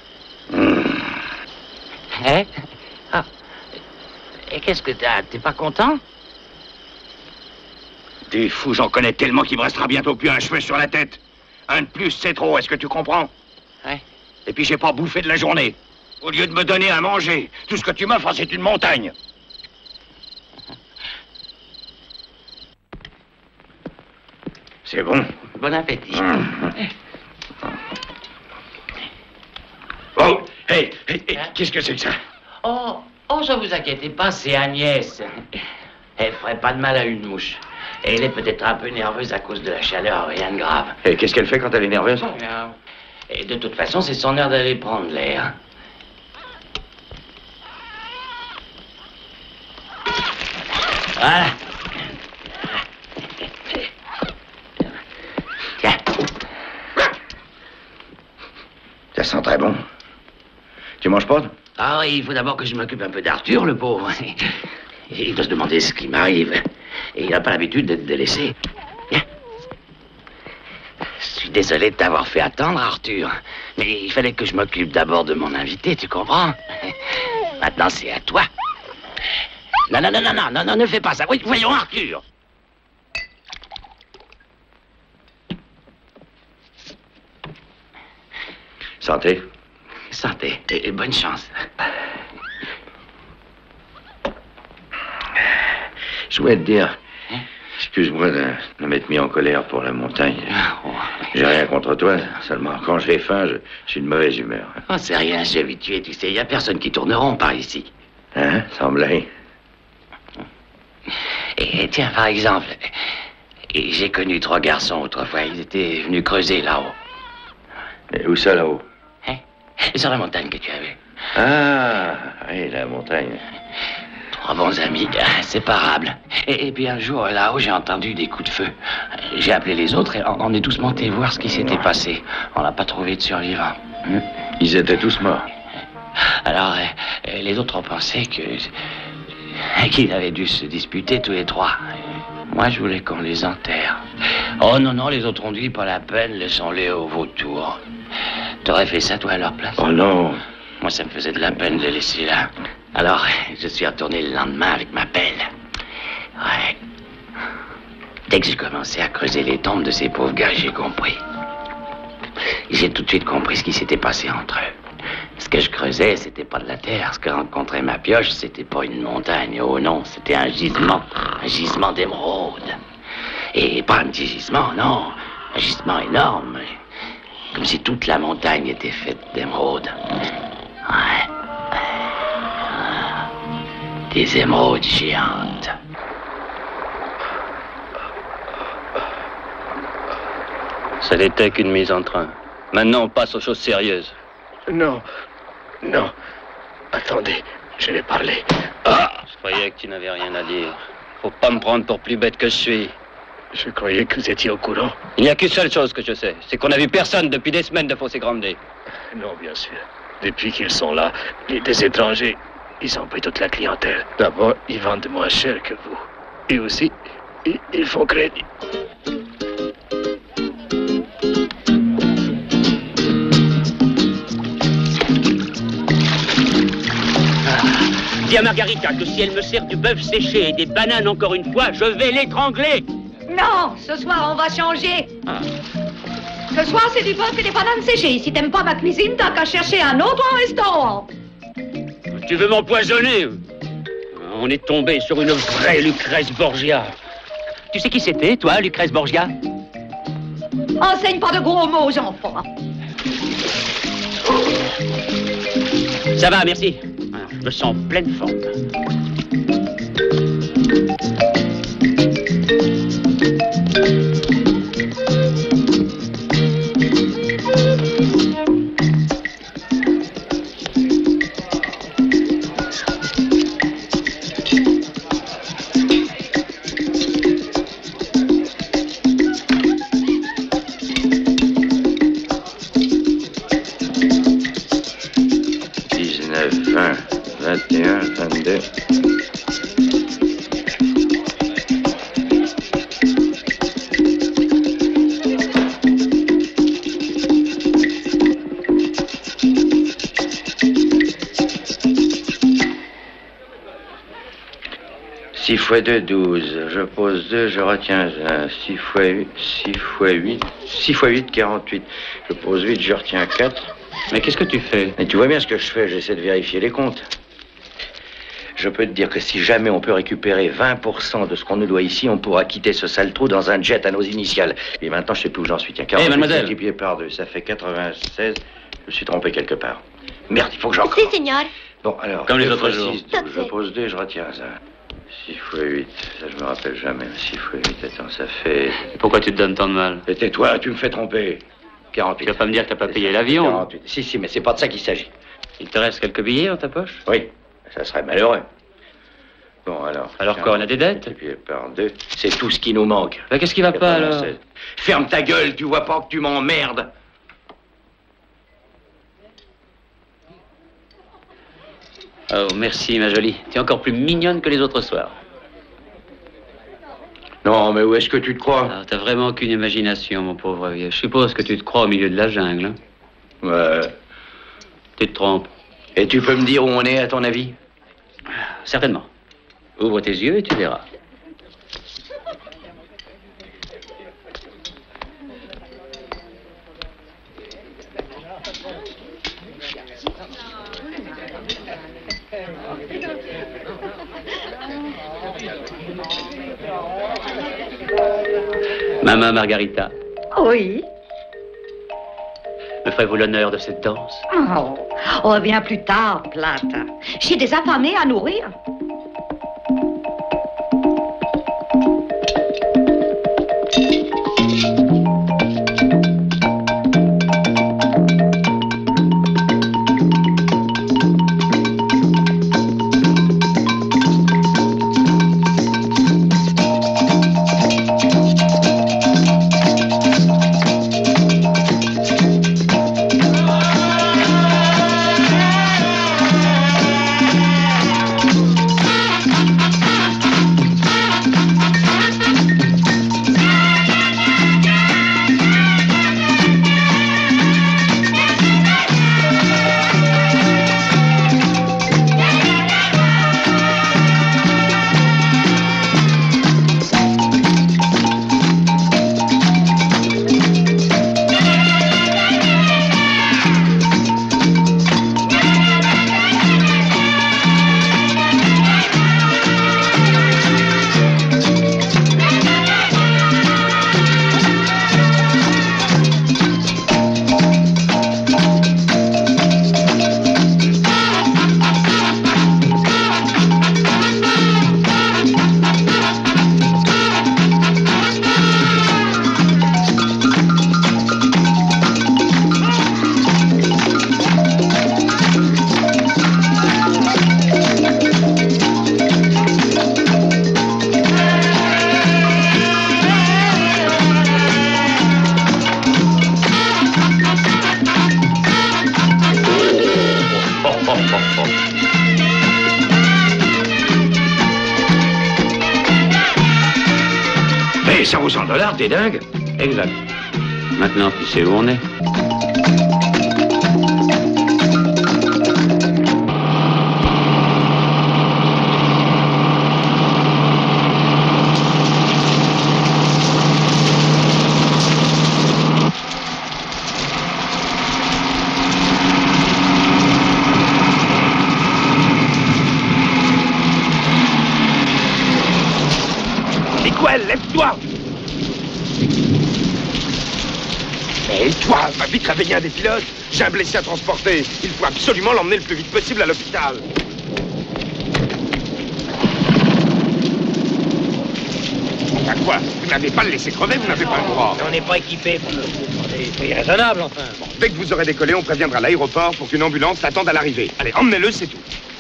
Hein? Ah. Et qu'est-ce que t'as? T'es pas content? T'es fou, j'en connais tellement qu'il me restera bientôt plus un cheveu sur la tête. Un de plus, c'est trop, est-ce que tu comprends? Ouais. Et puis j'ai pas bouffé de la journée. Au lieu de me donner à manger, tout ce que tu m'offres, c'est une montagne. C'est bon. Bon appétit. Oh, hey, qu'est-ce que c'est que ça? Oh, ça vous inquiétez pas, c'est Agnès. Elle ferait pas de mal à une mouche. Et elle est peut-être un peu nerveuse à cause de la chaleur, rien de grave. Et qu'est-ce qu'elle fait quand elle est nerveuse? Et de toute façon, c'est son heure d'aller prendre l'air. Voilà. Tiens. Ça sent très bon. Tu manges pas? Ah oui, il faut d'abord que je m'occupe un peu d'Arthur, le pauvre. Il doit se demander ce qui m'arrive. Et il n'a pas l'habitude d'être délaissé. Viens. Je suis désolé de t'avoir fait attendre, Arthur. Mais il fallait que je m'occupe d'abord de mon invité, tu comprends? Maintenant, c'est à toi. Non, ne fais pas ça. Oui, voyons, Arthur. Santé. Santé, et bonne chance. Je voulais te dire, excuse-moi de m'être mis en colère pour la montagne. J'ai rien contre toi, seulement quand j'ai faim, je suis de mauvaise humeur. Oh, c'est rien, je suis habitué, tu sais, il n'y a personne qui tourne rond par ici. Hein, semblait. Et tiens, par exemple, j'ai connu 3 garçons autrefois, ils étaient venus creuser là-haut. Et où ça, là-haut? Sur la montagne que tu as vue. Ah, oui, la montagne. 3 bons amis, inséparables. Et puis un jour, là-haut, j'ai entendu des coups de feu. J'ai appelé les autres et on est tous montés voir ce qui s'était passé. On n'a pas trouvé de survivants. Ils étaient tous morts. Alors, les autres ont pensé qu'ils avaient dû se disputer tous les 3. Moi, je voulais qu'on les enterre. Oh non, les autres ont dit, pas la peine, laissons-les au vautour. T'aurais fait ça, toi, à leur place? Oh non. Moi, ça me faisait de la peine de les laisser là. Alors, je suis retourné le lendemain avec ma pelle. Ouais. Dès que j'ai commencé à creuser les tombes de ces pauvres gars, j'ai compris. J'ai tout de suite compris ce qui s'était passé entre eux. Ce que je creusais, c'était pas de la terre. Ce que rencontrait ma pioche, c'était pas une montagne. Oh non, c'était un gisement d'émeraude. Et pas un petit gisement, non. Un gisement énorme. Comme si toute la montagne était faite d'émeraudes. Ouais. Des émeraudes géantes. Ça n'était qu'une mise en train. Maintenant, on passe aux choses sérieuses. Non. Attendez, je vais parler. Je croyais que tu n'avais rien à dire. Faut pas me prendre pour plus bête que je suis. Je croyais que vous étiez au courant. Il n'y a qu'une seule chose que je sais, c'est qu'on n'a vu personne depuis des semaines de Fossé Grande. Non, bien sûr. Depuis qu'ils sont là, des étrangers, ils ont pris toute la clientèle. D'abord, ils vendent moins cher que vous. Et aussi, ils font crédit. Dis à Margarita que si elle me sert du bœuf séché et des bananes encore une fois, je vais l'étrangler. Non, ce soir, on va changer. Ce soir, c'est du bœuf et des bananes séchées. Si t'aimes pas ma cuisine, t'as qu'à chercher un autre restaurant. Tu veux m'empoisonner? On est tombé sur une vraie Lucrèce Borgia. Tu sais qui c'était, toi, Lucrèce Borgia? Enseigne pas de gros mots aux enfants. Ça va, merci. Je me sens pleine forme. x 2, 12. Je pose 2, je retiens 1. 6 x 8, 6 x 8, 6 x 8, 48. Je pose 8, je retiens 4. Mais qu'est-ce que tu fais? Mais tu vois bien ce que je fais, j'essaie de vérifier les comptes. Je peux te dire que si jamais on peut récupérer 20% de ce qu'on nous doit ici, on pourra quitter ce sale trou dans un jet à nos initiales. Et maintenant, je sais plus où j'en suis. Tiens, 48 mademoiselle. multiplié par 2, ça fait 96. Je me suis trompé quelque part. Merde, il faut que j'en... Si, signor. Bon, alors, comme les 2 autres fois jours. 6, 12. Je pose 2, je retiens ça. 6 x 8, ça je me rappelle jamais. 6 x 8, attends, ça fait... Pourquoi tu te donnes tant de mal? Et tais-toi, tu me fais tromper. 48. Tu vas pas me dire que t'as pas payé l'avion? 48. Si, mais c'est pas de ça qu'il s'agit. Il te reste quelques billets dans ta poche? Oui, ça serait malheureux. Bon, alors... Alors quoi, on a des dettes? Multiplié par 2, c'est tout ce qui nous manque. Bah, qu'est-ce qui va pas, alors? Ferme ta gueule, tu vois pas que tu m'emmerdes. Oh, merci, ma jolie. Tu es encore plus mignonne que les autres soirs. Non, mais où est-ce que tu te crois? Ah, t'as vraiment aucune imagination, mon pauvre vieux. Je suppose que tu te crois au milieu de la jungle, hein? Ouais. Tu te trompes. Et tu peux me dire où on est, à ton avis? Certainement. Ouvre tes yeux et tu verras. Maman Margarita, Oui. me ferez-vous l'honneur de cette danse? Oh, bien plus tard, Plate. J'ai des affamés à nourrir. Mais 100 $, t'es dingue? Exact. Maintenant, tu sais où on est. Miguel, lève-toi! Et toi, va vite réveiller un des pilotes. J'ai un blessé à transporter. Il faut absolument l'emmener le plus vite possible à l'hôpital. À quoi? Vous n'avez pas le laissé crever, vous n'avez pas le droit. On n'est pas équipé pour c'est raisonnable, enfin. Bon, dès que vous aurez décollé, on préviendra l'aéroport pour qu'une ambulance l'attende à l'arrivée. Allez, emmenez-le, c'est tout.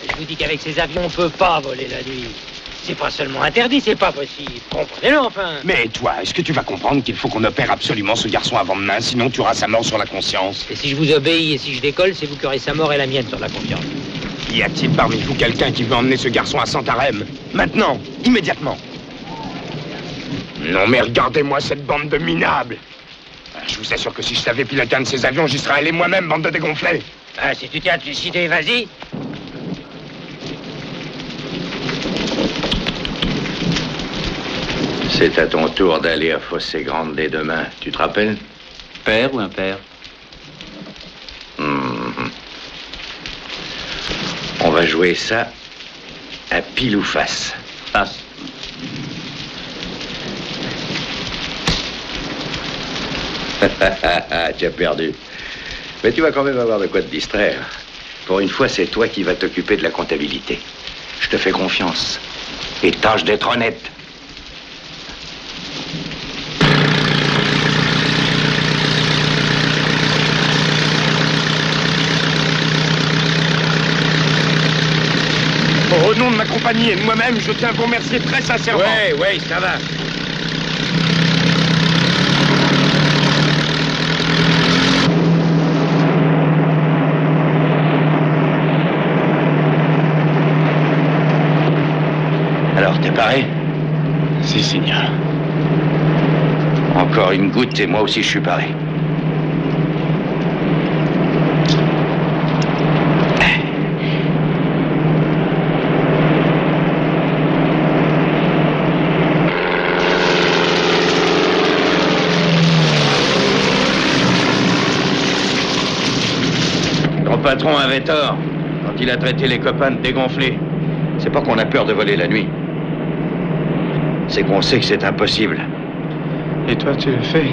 Je vous dis qu'avec ces avions, on peut pas voler la nuit. C'est pas seulement interdit, c'est pas possible. Comprenez-le, enfin. Mais toi, est-ce que tu vas comprendre qu'il faut qu'on opère absolument ce garçon avant demain, sinon tu auras sa mort sur la conscience? Et si je vous obéis et si je décolle, c'est vous qui aurez sa mort et la mienne sur la confiance. Y a-t-il parmi vous quelqu'un qui veut emmener ce garçon à Santarém? Maintenant, immédiatement. Non mais regardez-moi cette bande de minables. Je vous assure que si je savais piloter un de ces avions, j'y serais allé moi-même, bande de dégonflés. Ah, si tu tiens à te suicider, vas-y. C'est à ton tour d'aller à Fossé Grande dès demain. Tu te rappelles? Père ou impair? On va jouer ça à pile ou face. Face. Tu as perdu. Mais tu vas quand même avoir de quoi te distraire. Pour une fois, c'est toi qui vas t'occuper de la comptabilité. Je te fais confiance. Et tâche d'être honnête. Au nom de ma compagnie et de moi-même, je tiens à vous remercier très sincèrement. Ouais, ça va. Alors, t'es paré? Si, signor. Encore une goutte et moi aussi je suis paré. Ton patron avait tort quand il a traité les copains de dégonflés. C'est pas qu'on a peur de voler la nuit. C'est qu'on sait que c'est impossible. Et toi, tu le fais?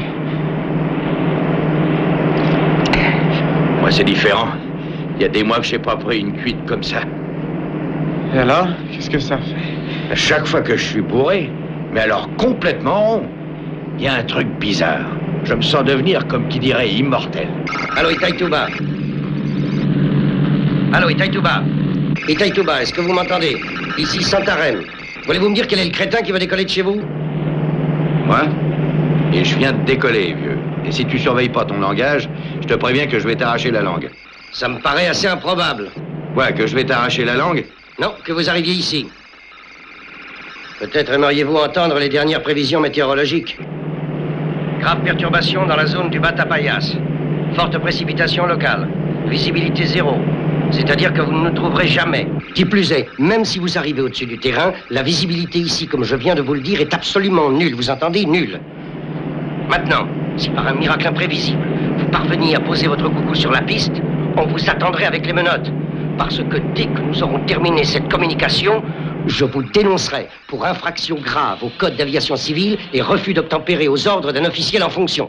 Moi, c'est différent. Il y a des mois que j'ai pas pris une cuite comme ça. Et alors, qu'est-ce que ça fait? À chaque fois que je suis bourré, mais alors complètement rond, il y a un truc bizarre. Je me sens devenir, comme qui dirait, immortel. Allô, Itaïtouba. Allô, Itaïtouba. Itaïtouba, est-ce que vous m'entendez? Ici, Santarém. Voulez-vous me dire quel est le crétin qui va décoller de chez vous? Moi? Et je viens de décoller, vieux. Et si tu surveilles pas ton langage, je te préviens que je vais t'arracher la langue. Ça me paraît assez improbable. Ouais, que je vais t'arracher la langue? Non, que vous arriviez ici. Peut-être aimeriez-vous entendre les dernières prévisions météorologiques. Grave perturbation dans la zone du Batapayas. Forte précipitation locale. Visibilité zéro. C'est-à-dire que vous ne nous trouverez jamais. Qui plus est, même si vous arrivez au-dessus du terrain, la visibilité ici, comme je viens de vous le dire, est absolument nulle. Vous entendez? Nulle. Maintenant, si par un miracle imprévisible, vous parveniez à poser votre coucou sur la piste, on vous attendrait avec les menottes. Parce que dès que nous aurons terminé cette communication, je vous dénoncerai pour infraction grave au code d'aviation civile et refus d'obtempérer aux ordres d'un officiel en fonction.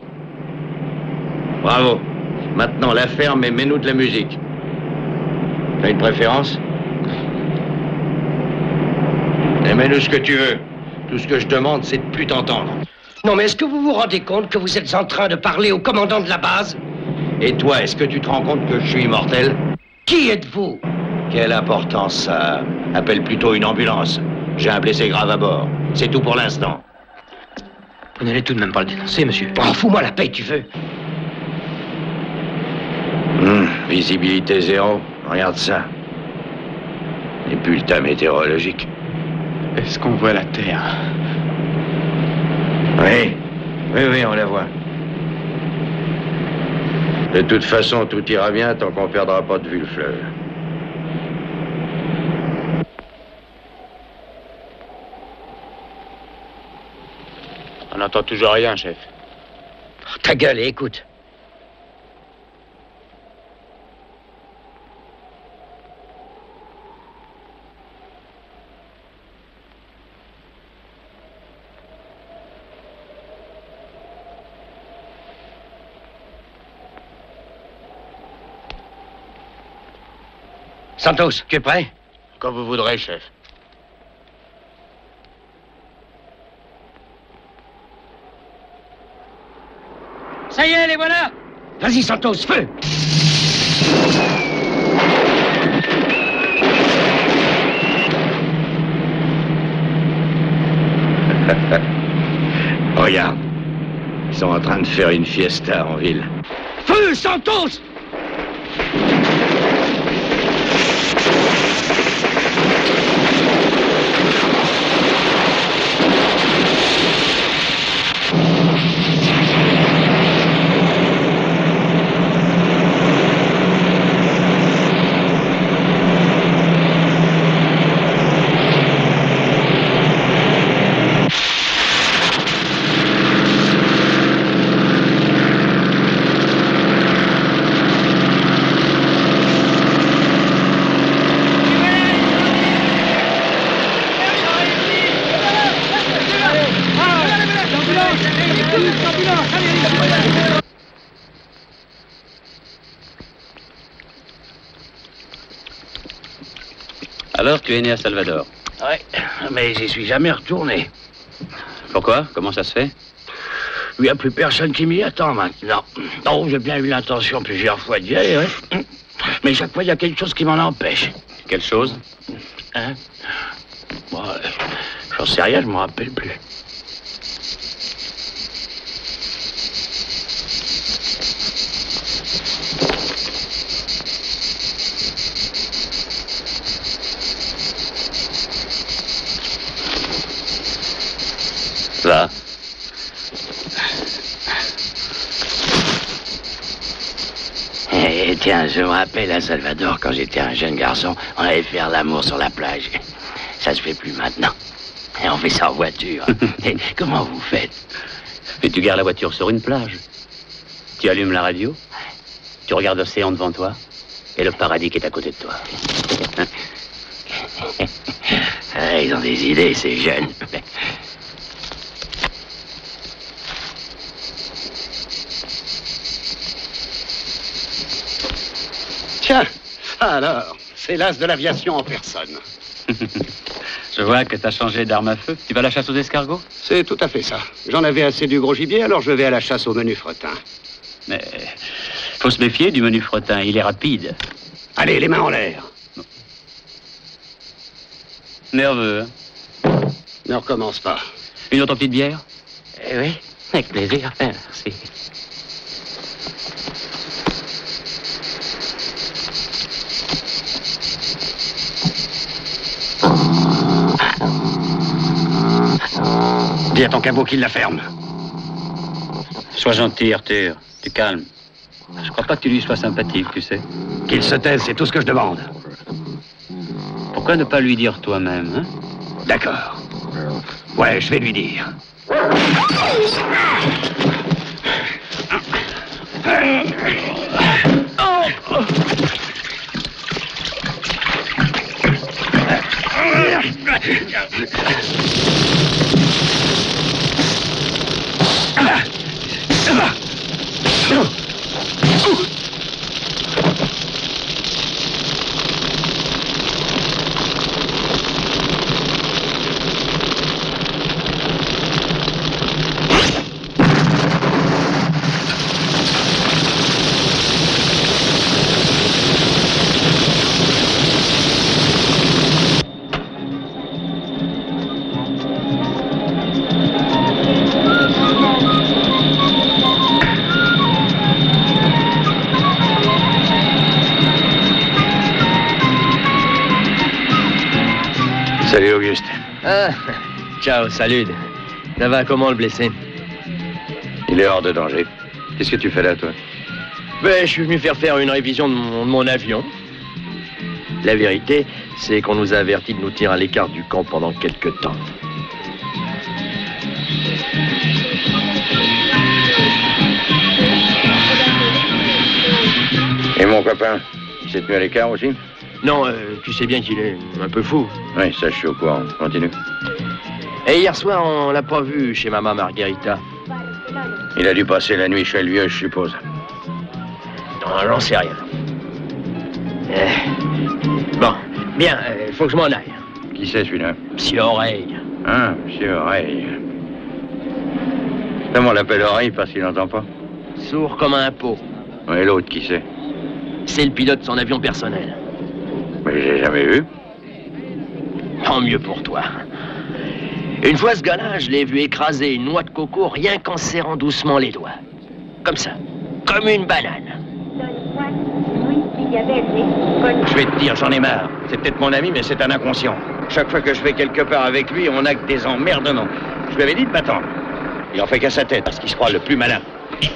Bravo. Maintenant, la ferme et mets-nous de la musique. T'as une préférence? Et mets-nous ce que tu veux. Tout ce que je demande, c'est de plus t'entendre. Non, mais est-ce que vous vous rendez compte que vous êtes en train de parler au commandant de la base? Et toi, est-ce que tu te rends compte que je suis immortel? Qui êtes-vous? Quelle importance ça a? Appelle plutôt une ambulance. J'ai un blessé grave à bord. C'est tout pour l'instant. Vous n'allez tout de même pas le dénoncer, monsieur. Oh, fous-moi la paix, tu veux? Visibilité zéro. Regarde ça. Les bulletins météorologiques. Est-ce qu'on voit la Terre? Oui, on la voit. De toute façon, tout ira bien tant qu'on perdra pas de vue le fleuve. On n'entend toujours rien, chef. Oh, ta gueule et écoute. Santos, tu es prêt? Quand vous voudrez, chef. Ça y est, les voilà! Vas-y, Santos, feu! Regarde. Ils sont en train de faire une fiesta en ville. Feu, Santos! Alors, tu es né à Salvador? Ouais, mais j'y suis jamais retourné. Pourquoi? Comment ça se fait? Il n'y a plus personne qui m'y attend maintenant. Non, j'ai bien eu l'intention plusieurs fois d'y aller, ouais. Mais chaque fois, il y a quelque chose qui m'en empêche. Quelle chose? Hein? Bon, j'en sais rien, je me rappelle plus. Va. Eh, tiens, je me rappelle à Salvador, quand j'étais un jeune garçon, on allait faire l'amour sur la plage. Ça se fait plus maintenant. Et on fait ça en voiture. Et comment vous faites? Et tu gares la voiture sur une plage. Tu allumes la radio. Tu regardes l'océan devant toi. Et le paradis qui est à côté de toi. Ah, ils ont des idées, ces jeunes. Tiens, alors, c'est l'as de l'aviation en personne. Je vois que t'as changé d'arme à feu. Tu vas à la chasse aux escargots? C'est tout à fait ça. J'en avais assez du gros gibier, alors je vais à la chasse au menu fretin. Mais faut se méfier du menu fretin, il est rapide. Allez, les mains en l'air. Nerveux, hein? Ne recommence pas. Une autre petite bière? Eh oui, avec plaisir. Merci. Dis à ton cabot qu'il la ferme. Sois gentil, Arthur. Tu calmes. Je crois pas que tu lui sois sympathique, tu sais. Qu'il se taise, c'est tout ce que je demande. Pourquoi ne pas lui dire toi-même, hein? D'accord. Ouais, je vais lui dire. Salut, Auguste. Ah, ciao, salut. Ça va, comment le blessé? Il est hors de danger. Qu'est-ce que tu fais là, toi? Ben, je suis venu faire une révision de mon avion. La vérité, c'est qu'on nous a avertis de nous tenir à l'écart du camp pendant quelques temps. Et mon copain, il s'est tenu à l'écart aussi? Non, tu sais bien qu'il est un peu fou. Oui, ça, je suis au courant. Continue. Et hier soir, on l'a pas vu chez maman Margarita. Il a dû passer la nuit chez le vieux, je suppose. Non, j'en sais rien. Bon, bien, faut que je m'en aille. Qui c'est, celui-là? Monsieur Oreille. Ah, Monsieur Oreille. Comment on l'appelle Oreille parce qu'il n'entend pas? Sourd comme un pot. Et l'autre, qui c'est? C'est le pilote de son avion personnel. Mais j'ai jamais vu. Tant mieux pour toi. Une fois, ce gars-là, je l'ai vu écraser une noix de coco rien qu'en serrant doucement les doigts. Comme ça. Comme une banane. Je vais te dire, j'en ai marre. C'est peut-être mon ami, mais c'est un inconscient. Chaque fois que je vais quelque part avec lui, on a que des emmerdements. Je lui avais dit de m'attendre. Il en fait qu'à sa tête, parce qu'il se croit le plus malin.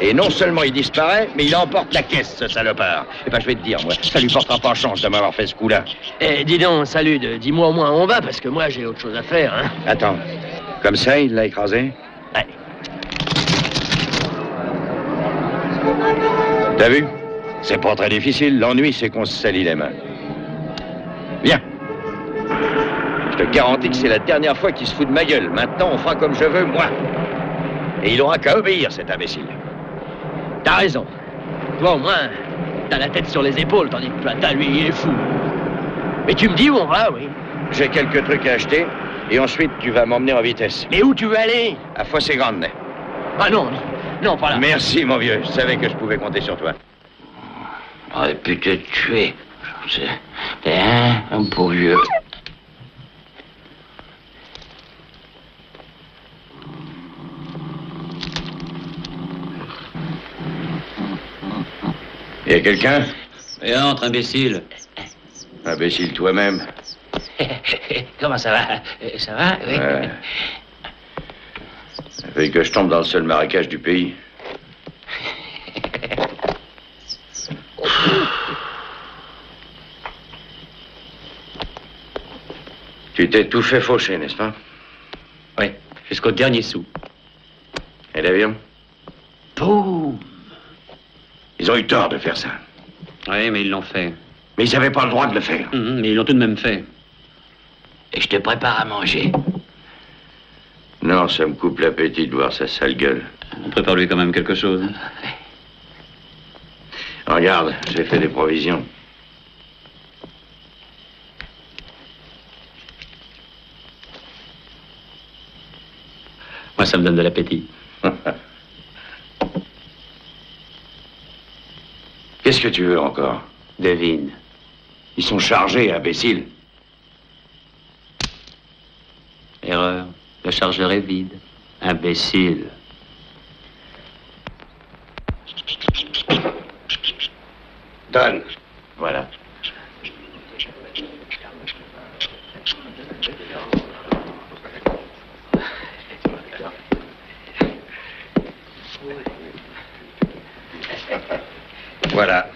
Et non seulement il disparaît, mais il emporte la caisse, ce salopard. Et ben, je vais te dire, moi, ça lui portera pas chance de m'avoir fait ce coup-là. Eh, dis donc, salut, dis-moi au moins où on va, parce que moi, j'ai autre chose à faire, hein. Attends, comme ça, il l'a écrasé? Ouais. T'as vu? C'est pas très difficile. L'ennui, c'est qu'on se salit les mains. Viens. Je te garantis que c'est la dernière fois qu'il se fout de ma gueule. Maintenant, on fera comme je veux, moi. Et il aura qu'à obéir, cet imbécile. T'as raison. Toi, au moins, t'as la tête sur les épaules, tandis que Plata, lui, il est fou. Mais tu me dis où on va, oui. J'ai quelques trucs à acheter, et ensuite tu vas m'emmener en vitesse. Mais où tu veux aller? À Fossé-Grande. Ah non, non, non, pas là. Merci, mon vieux. Je savais que je pouvais compter sur toi. J'aurais pu te tuer. T'es un beau vieux. Y a quelqu'un? Et entre, imbécile. Imbécile toi-même. Comment ça va? Ça va? Oui. Ça fait que je tombe dans le seul marécage du pays. Tu t'es tout fait faucher, n'est-ce pas? Oui, jusqu'au dernier sou. Et l'avion? Boum! Ils ont eu tort de faire ça. Oui, mais ils l'ont fait. Mais ils n'avaient pas le droit de le faire. Mais ils l'ont tout de même fait. Et je te prépare à manger. Non, ça me coupe l'appétit de voir sa sale gueule. Prépare-lui quand même quelque chose. Regarde, j'ai fait des provisions. Moi, ça me donne de l'appétit. Qu'est-ce que tu veux encore? Devine. Ils sont chargés, imbécile. Erreur. Le chargeur est vide. Imbécile. Donne. Voilà. Voilà.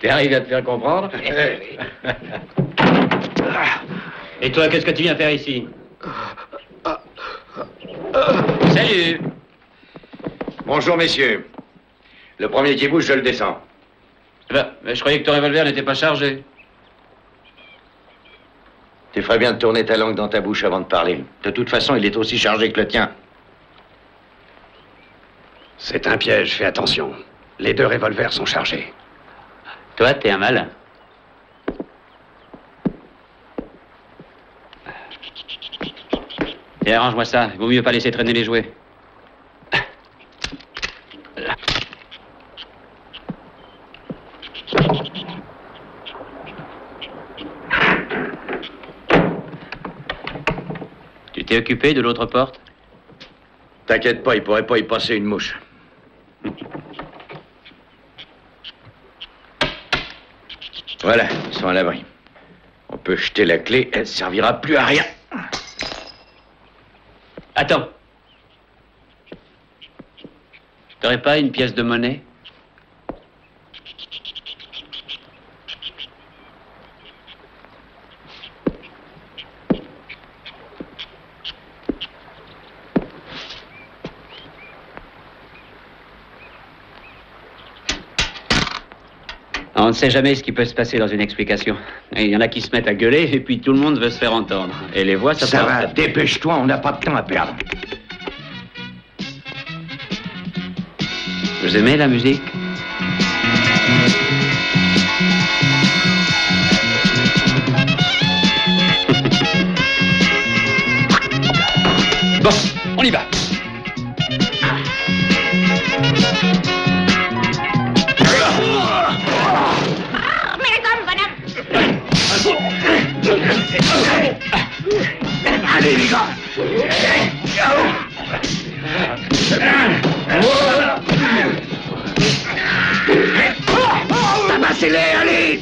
T'es arrivé à te faire comprendre? Et toi, qu'est-ce que tu viens faire ici? Salut! Bonjour, messieurs. Le premier qui bouge, je le descends. Mais je croyais que ton revolver n'était pas chargé. Tu ferais bien de tourner ta langue dans ta bouche avant de parler. De toute façon, il est aussi chargé que le tien. C'est un piège, fais attention. Les deux revolvers sont chargés. Toi, t'es un malin. Et arrange-moi ça. Il vaut mieux pas laisser traîner les jouets. Tu t'es occupé de l'autre porte? T'inquiète pas, il pourrait pas y passer une mouche. Voilà, ils sont à l'abri. On peut jeter la clé, elle servira plus à rien. Attends. T'aurais pas une pièce de monnaie? On ne sait jamais ce qui peut se passer dans une explication. Et il y en a qui se mettent à gueuler et puis tout le monde veut se faire entendre. Et les voix, ça va, dépêche-toi, on n'a pas de temps à perdre. Vous aimez la musique? Bon, on y va. Allez, les gars! Tabassez-les, allez!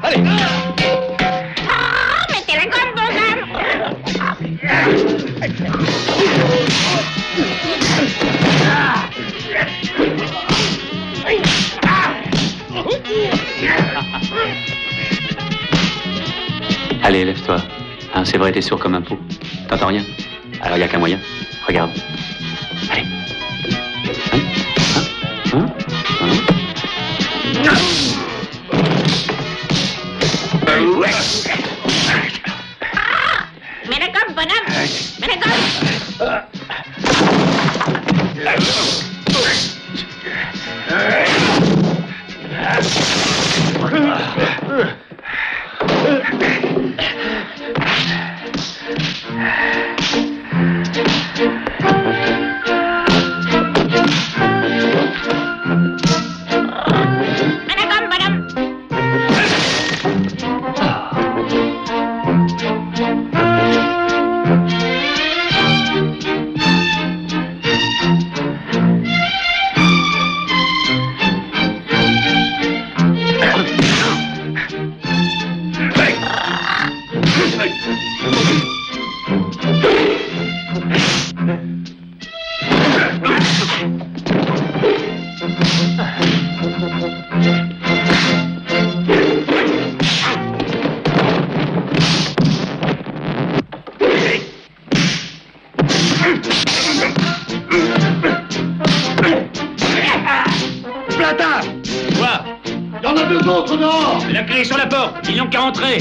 Allez! Mettez la gomme, Allez, lève-toi. Hein, c'est vrai, t'es sourd comme un pou. T'entends rien? Alors, y a qu'un moyen. Regarde. Allez. Dedans! La clé est sur la porte. Ils n'ont qu'à entrer.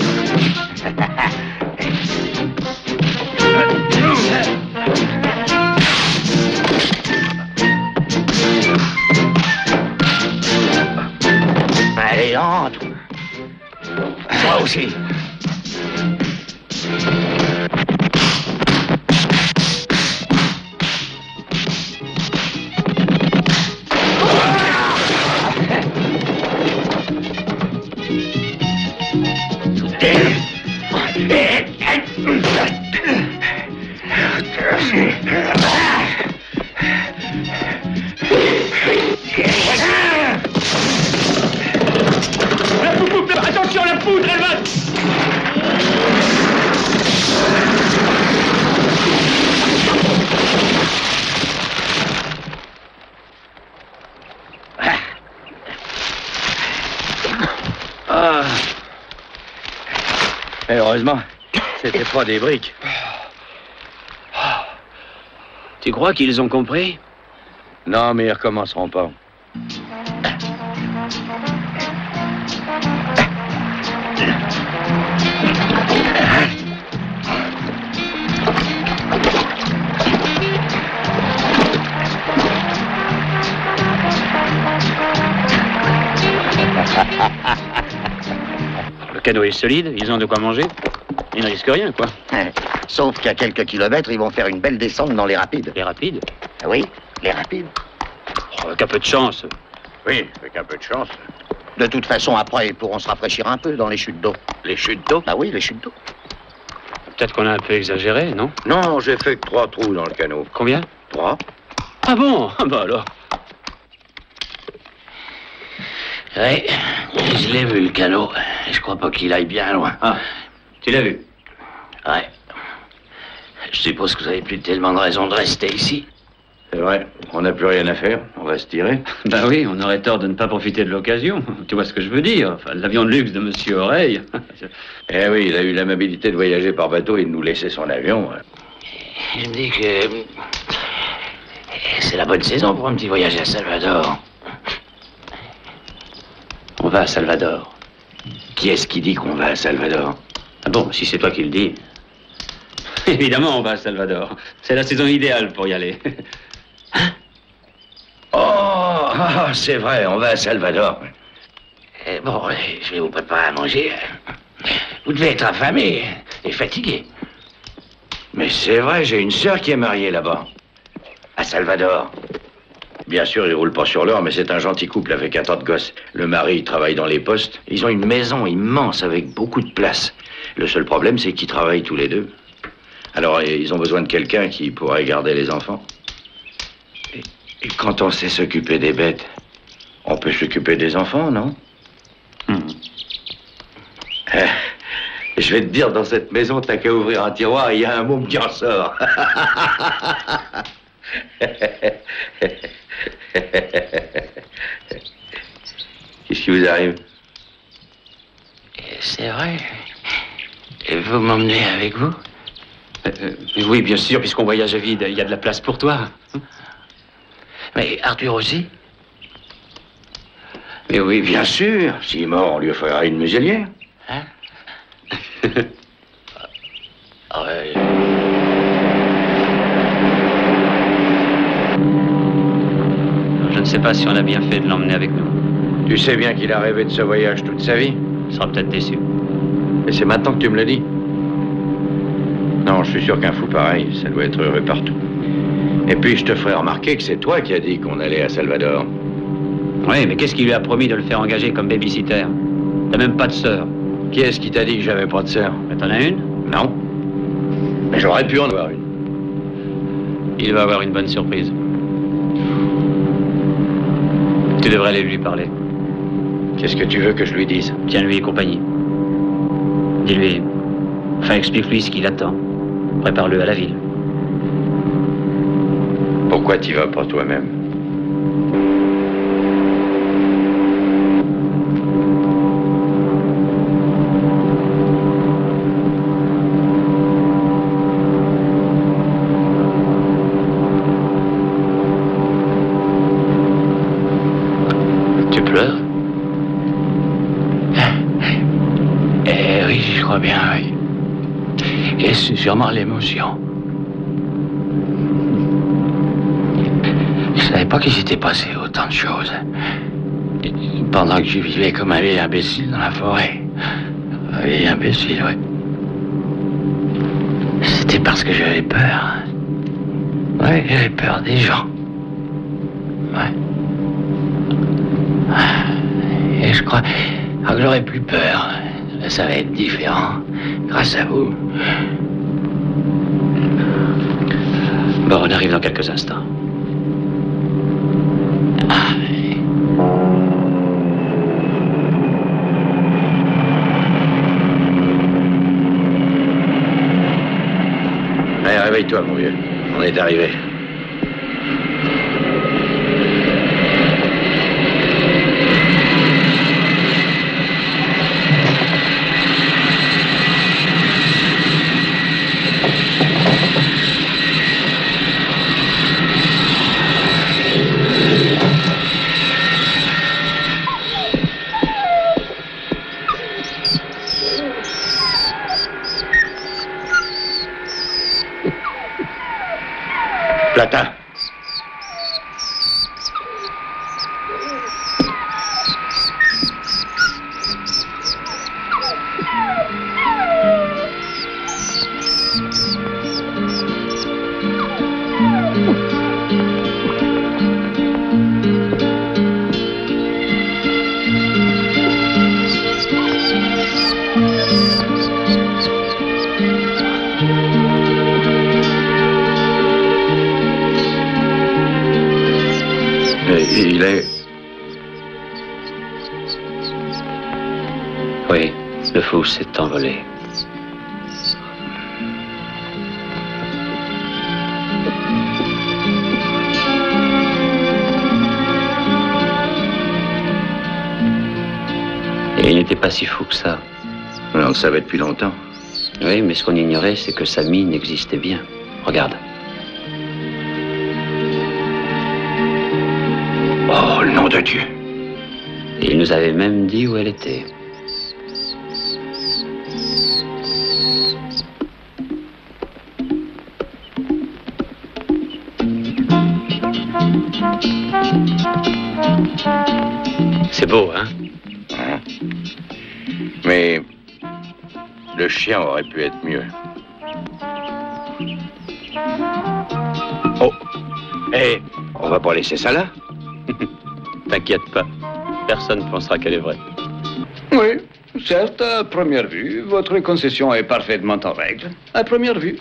Allez, entre. Toi aussi. Attention, la poudre, elle va... Ah. Et heureusement, c'était pas des briques. Tu crois qu'ils ont compris? Non, mais ils recommenceront pas. Le canot est solide, ils ont de quoi manger. Ils ne risquent rien, quoi. Sauf qu'à quelques kilomètres, ils vont faire une belle descente dans les rapides. Les rapides? Oui, les rapides. Oh, avec un peu de chance. Oui, avec un peu de chance. De toute façon, après, ils pourront se rafraîchir un peu dans les chutes d'eau. Les chutes d'eau? Ah oui, les chutes d'eau. Peut-être qu'on a un peu exagéré, non? Non, j'ai fait que 3 trous dans le canot. Combien? 3. Ah bon? Ah bah alors. Oui, je l'ai vu, le canot. Je crois pas qu'il aille bien loin. Ah, tu l'as vu? Ouais. Je suppose que vous avez plus tellement de raison de rester ici. C'est vrai, on n'a plus rien à faire, on va se tirer. Ben oui, on aurait tort de ne pas profiter de l'occasion. Tu vois ce que je veux dire? Enfin, l'avion de luxe de Monsieur Oreille. Eh oui, il a eu l'amabilité de voyager par bateau et de nous laisser son avion. Je me dis que... c'est la bonne saison pour un petit voyage à Salvador. On va à Salvador. Qui est-ce qui dit qu'on va à Salvador? Ah bon, si c'est toi qui le dis. Évidemment, on va à Salvador. C'est la saison idéale pour y aller. Oh, c'est vrai, on va à Salvador. Bon, je vais vous préparer à manger. Vous devez être affamé et fatigué. Mais c'est vrai, j'ai une sœur qui est mariée là-bas. À Salvador. Bien sûr, ils roulent pas sur l'or, mais c'est un gentil couple avec un tas de gosses. Le mari, il travaille dans les postes. Ils ont une maison immense avec beaucoup de place. Le seul problème, c'est qu'ils travaillent tous les deux. Alors, ils ont besoin de quelqu'un qui pourrait garder les enfants. Et quand on sait s'occuper des bêtes, on peut s'occuper des enfants, non? Je vais te dire, dans cette maison, t'as qu'à ouvrir un tiroir et il y a un môme qui en sort. Qu'est-ce qui vous arrive? C'est vrai. Vous m'emmenez avec vous? Oui, bien sûr, puisqu'on voyage à vide, il y a de la place pour toi. Mais Arthur aussi? Mais oui, bien sûr. S'il est mort, on lui offrira une muselière. Hein? Je ne sais pas si on a bien fait de l'emmener avec nous. Tu sais bien qu'il a rêvé de ce voyage toute sa vie. Il sera peut-être déçu. Et c'est maintenant que tu me le dis. Non, je suis sûr qu'un fou pareil, ça doit être heureux partout. Et puis, je te ferai remarquer que c'est toi qui as dit qu'on allait à Salvador. Oui, mais qu'est-ce qui lui a promis de le faire engager comme babysitter? T'as même pas de sœur. Qui est-ce qui t'a dit que j'avais pas de sœur? T'en as une? Non. Mais j'aurais pu en avoir une. Il va avoir une bonne surprise. Tu devrais aller lui parler. Qu'est-ce que tu veux que je lui dise? Tiens-lui compagnie. Dis-lui... Enfin, explique-lui ce qu'il attend. Prépare-le à la ville. Pourquoi t'y vas pas toi-même? Tu pleures? crois bien, oui. Et c'est sûrement l'émotion. Je savais pas qu'il s'était passé autant de choses. Pendant que je vivais comme un vieil imbécile dans la forêt. Un vieil imbécile, oui. C'était parce que j'avais peur. Oui, j'avais peur des gens. Ouais. Et je crois que j'aurais plus peur. Ça va être différent. Grâce à vous. Bon, on arrive dans quelques instants. Allez, réveille-toi, mon vieux. On est arrivé. Plata. Il est... Oui, le fou s'est envolé. Et il n'était pas si fou que ça. On le savait depuis longtemps. Oui, mais ce qu'on ignorait, c'est que sa mine existait bien. Regarde. Oh, le nom de Dieu. Et il nous avait même dit où elle était. C'est beau, hein? Mais le chien aurait pu être mieux. Oh, hé, on va pas laisser ça là? T'inquiète pas, personne ne pensera qu'elle est vraie. Oui, certes, à première vue, votre concession est parfaitement en règle. À première vue.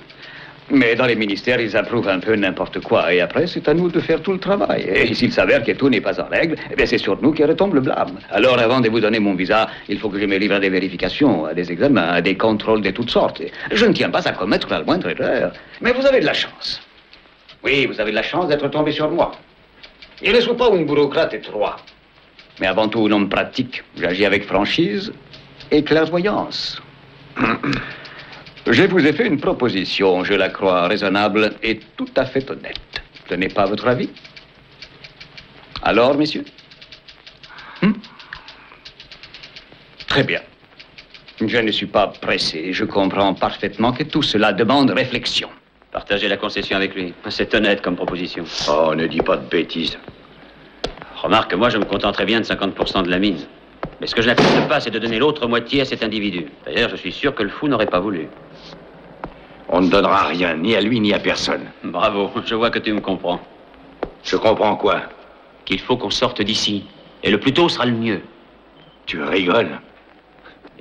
Mais dans les ministères, ils approuvent un peu n'importe quoi. Et après, c'est à nous de faire tout le travail. Et s'il s'avère que tout n'est pas en règle, eh bien, c'est sur nous que retombe le blâme. Alors, avant de vous donner mon visa, il faut que je me livre à des vérifications, à des examens, à des contrôles de toutes sortes. Je ne tiens pas à commettre la moindre erreur. Mais vous avez de la chance. Oui, vous avez de la chance d'être tombé sur moi. Je ne suis pas un bureaucrate étroit. Mais avant tout, un homme pratique. J'agis avec franchise et clairvoyance. Je vous ai fait une proposition, je la crois raisonnable et tout à fait honnête. Ce n'est pas votre avis? Alors, messieurs? Très bien. Je ne suis pas pressé. Je comprends parfaitement que tout cela demande réflexion. Partagez la concession avec lui. C'est honnête comme proposition. Oh, ne dis pas de bêtises. Remarque, moi, je me contenterais bien de 50% de la mine. Mais ce que je n'accepte pas, c'est de donner l'autre moitié à cet individu. D'ailleurs, je suis sûr que le fou n'aurait pas voulu. On ne donnera rien, ni à lui, ni à personne. Bravo, je vois que tu me comprends. Je comprends quoi? Qu'il faut qu'on sorte d'ici. Et le plus tôt sera le mieux. Tu rigoles?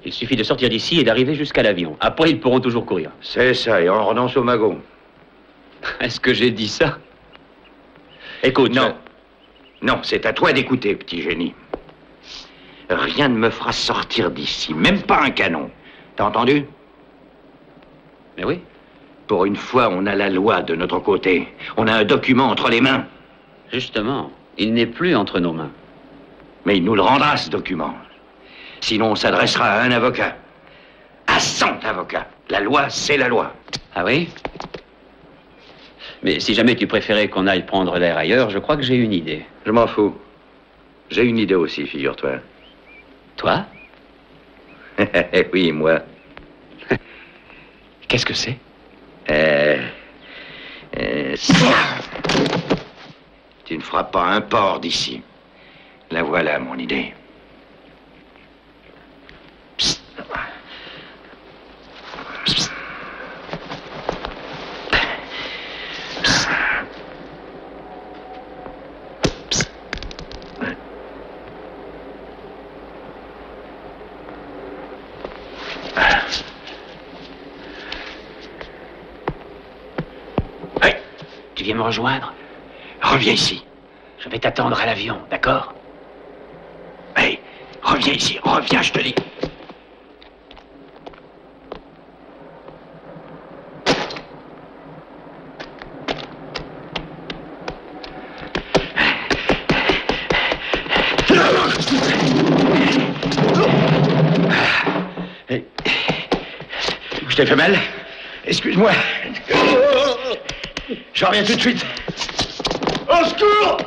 Il suffit de sortir d'ici et d'arriver jusqu'à l'avion. Après, ils pourront toujours courir. C'est ça, et on renonce au magot. Est-ce que j'ai dit ça? Écoute, non. Non, c'est à toi d'écouter, petit génie. Rien ne me fera sortir d'ici, même pas un canon. T'as entendu? Mais oui. Pour une fois, on a la loi de notre côté. On a un document entre les mains. Justement, il n'est plus entre nos mains. Mais il nous le rendra, ce document. Sinon, on s'adressera à un avocat. À 100 avocats. La loi, c'est la loi. Ah oui? Mais si jamais tu préférais qu'on aille prendre l'air ailleurs, je crois que j'ai une idée. Je m'en fous. J'ai une idée aussi, figure-toi. Toi? Oui, moi. Qu'est-ce que c'est? Tu ne feras pas un port d'ici. La voilà, mon idée. Psst. Psst. Psst. Psst. Hey, tu viens me rejoindre? Reviens ici. Je vais t'attendre à l'avion, d'accord? Hey, reviens ici, reviens, je te dis. Je t'ai fait mal? Excuse-moi. Je reviens tout de suite. Au secours!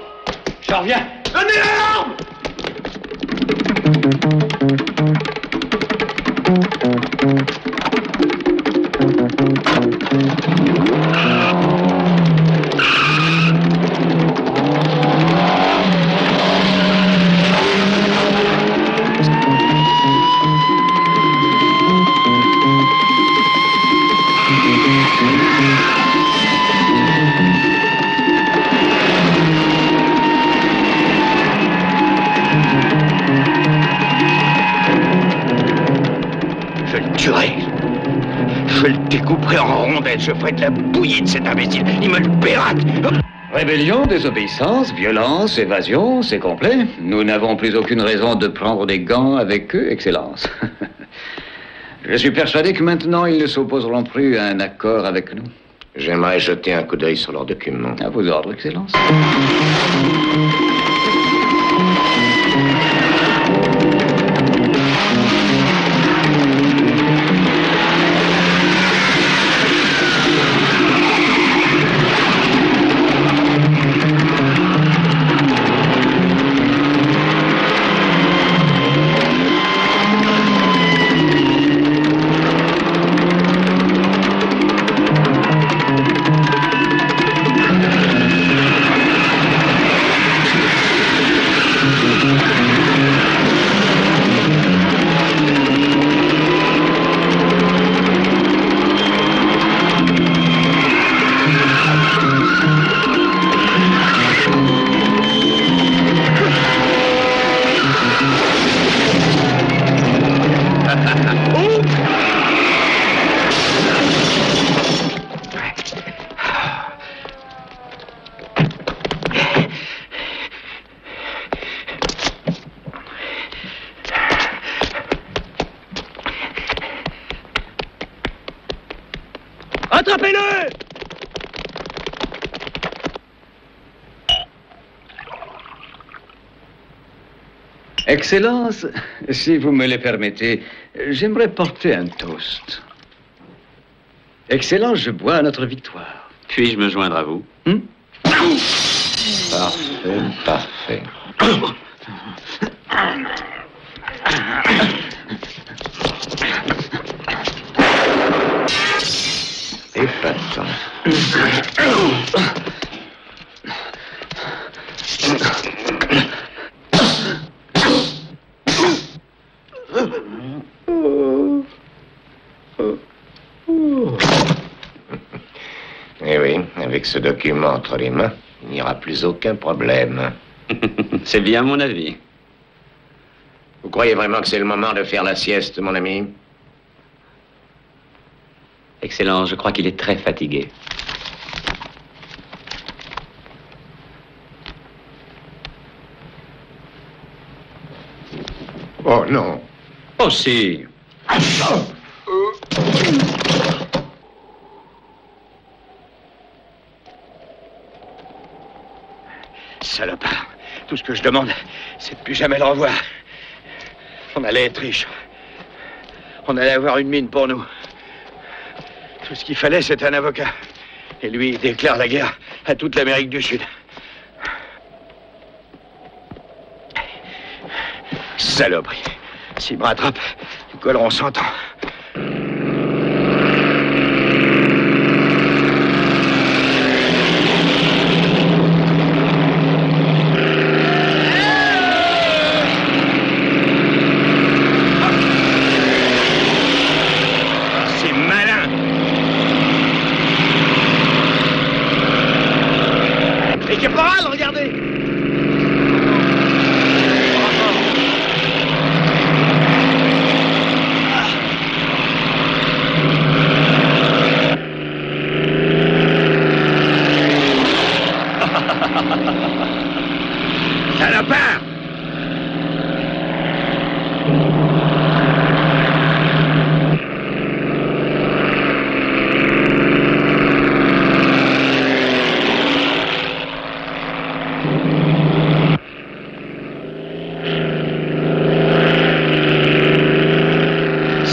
Je reviens. Donnez l'alarme! Je le découperai en rondelles, je ferai de la bouillie de cet imbécile. Il me le paiera. Rébellion, désobéissance, violence, évasion, c'est complet. Nous n'avons plus aucune raison de prendre des gants avec eux, Excellence. Je suis persuadé que maintenant, ils ne s'opposeront plus à un accord avec nous. J'aimerais jeter un coup d'œil sur leurs documents. À vos ordres, Excellence. Attrapez-le! Excellence, si vous me le permettez, j'aimerais porter un toast. Excellence, je bois à notre victoire. Puis-je me joindre à vous? Parfait, parfait. Épatant. Eh oui, avec ce document entre les mains, il n'y aura plus aucun problème. C'est bien mon avis. Vous croyez vraiment que c'est le moment de faire la sieste, mon ami? Excellence, je crois qu'il est très fatigué. Oh non. Oh si. Salopard. Tout ce que je demande, c'est de plus jamais le revoir. On allait être riches. On allait avoir une mine pour nous. Tout ce qu'il fallait, c'était un avocat. Et lui, il déclare la guerre à toute l'Amérique du Sud. Saloperie. S'il me rattrape, nous collerons 100 ans.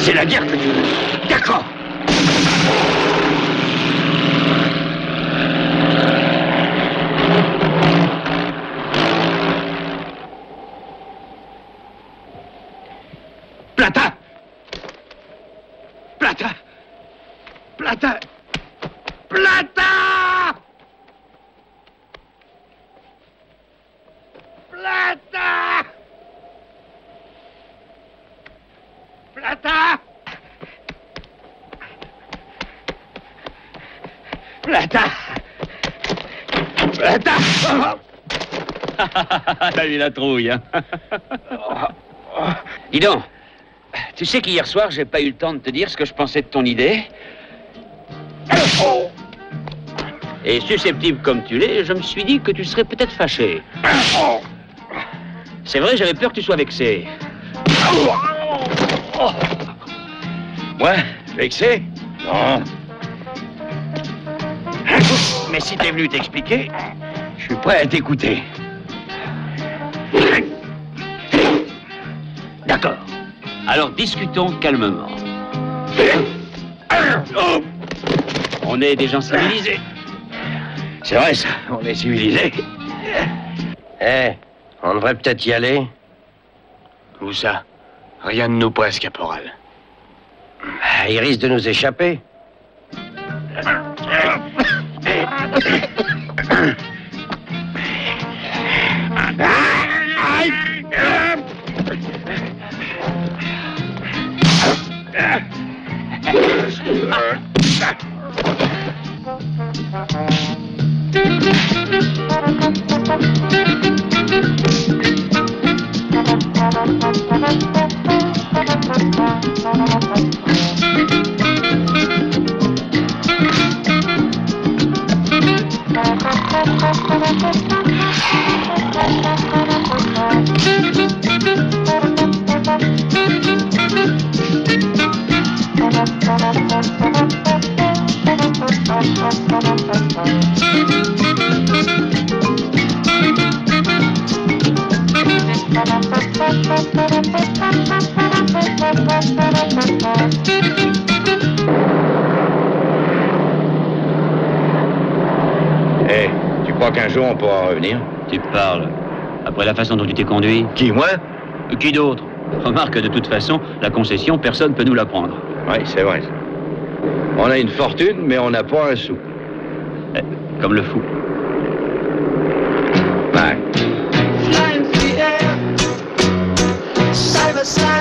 C'est la guerre que tu veux. D'accord. Plata! Plata! Plata! Plata! Plata! Plata! Plata! Plata! T'as eu la trouille, hein? Dis donc, tu sais qu'hier soir, j'ai pas eu le temps de te dire ce que je pensais de ton idée. Et susceptible comme tu l'es, je me suis dit que tu serais peut-être fâché. C'est vrai, j'avais peur que tu sois vexé. Ouais, vexé? Non. Mais si t'es venu t'expliquer, je suis prêt à t'écouter. D'accord. Alors discutons calmement. On est des gens civilisés. C'est vrai ça, on est civilisés. Eh, on devrait peut-être y aller. Où ça? Rien ne nous presse, caporal. Il risque de nous échapper. Hey, tu crois qu'un jour on pourra revenir? Tu parles. Après la façon dont tu t'es conduit. Qui, moi? Qui d'autre? Remarque que de toute façon, la concession, personne ne peut nous la prendre. Oui, c'est vrai. On a une fortune, mais on n'a pas un sou. Comme le fou. Ouais. Flying through the air, side by side.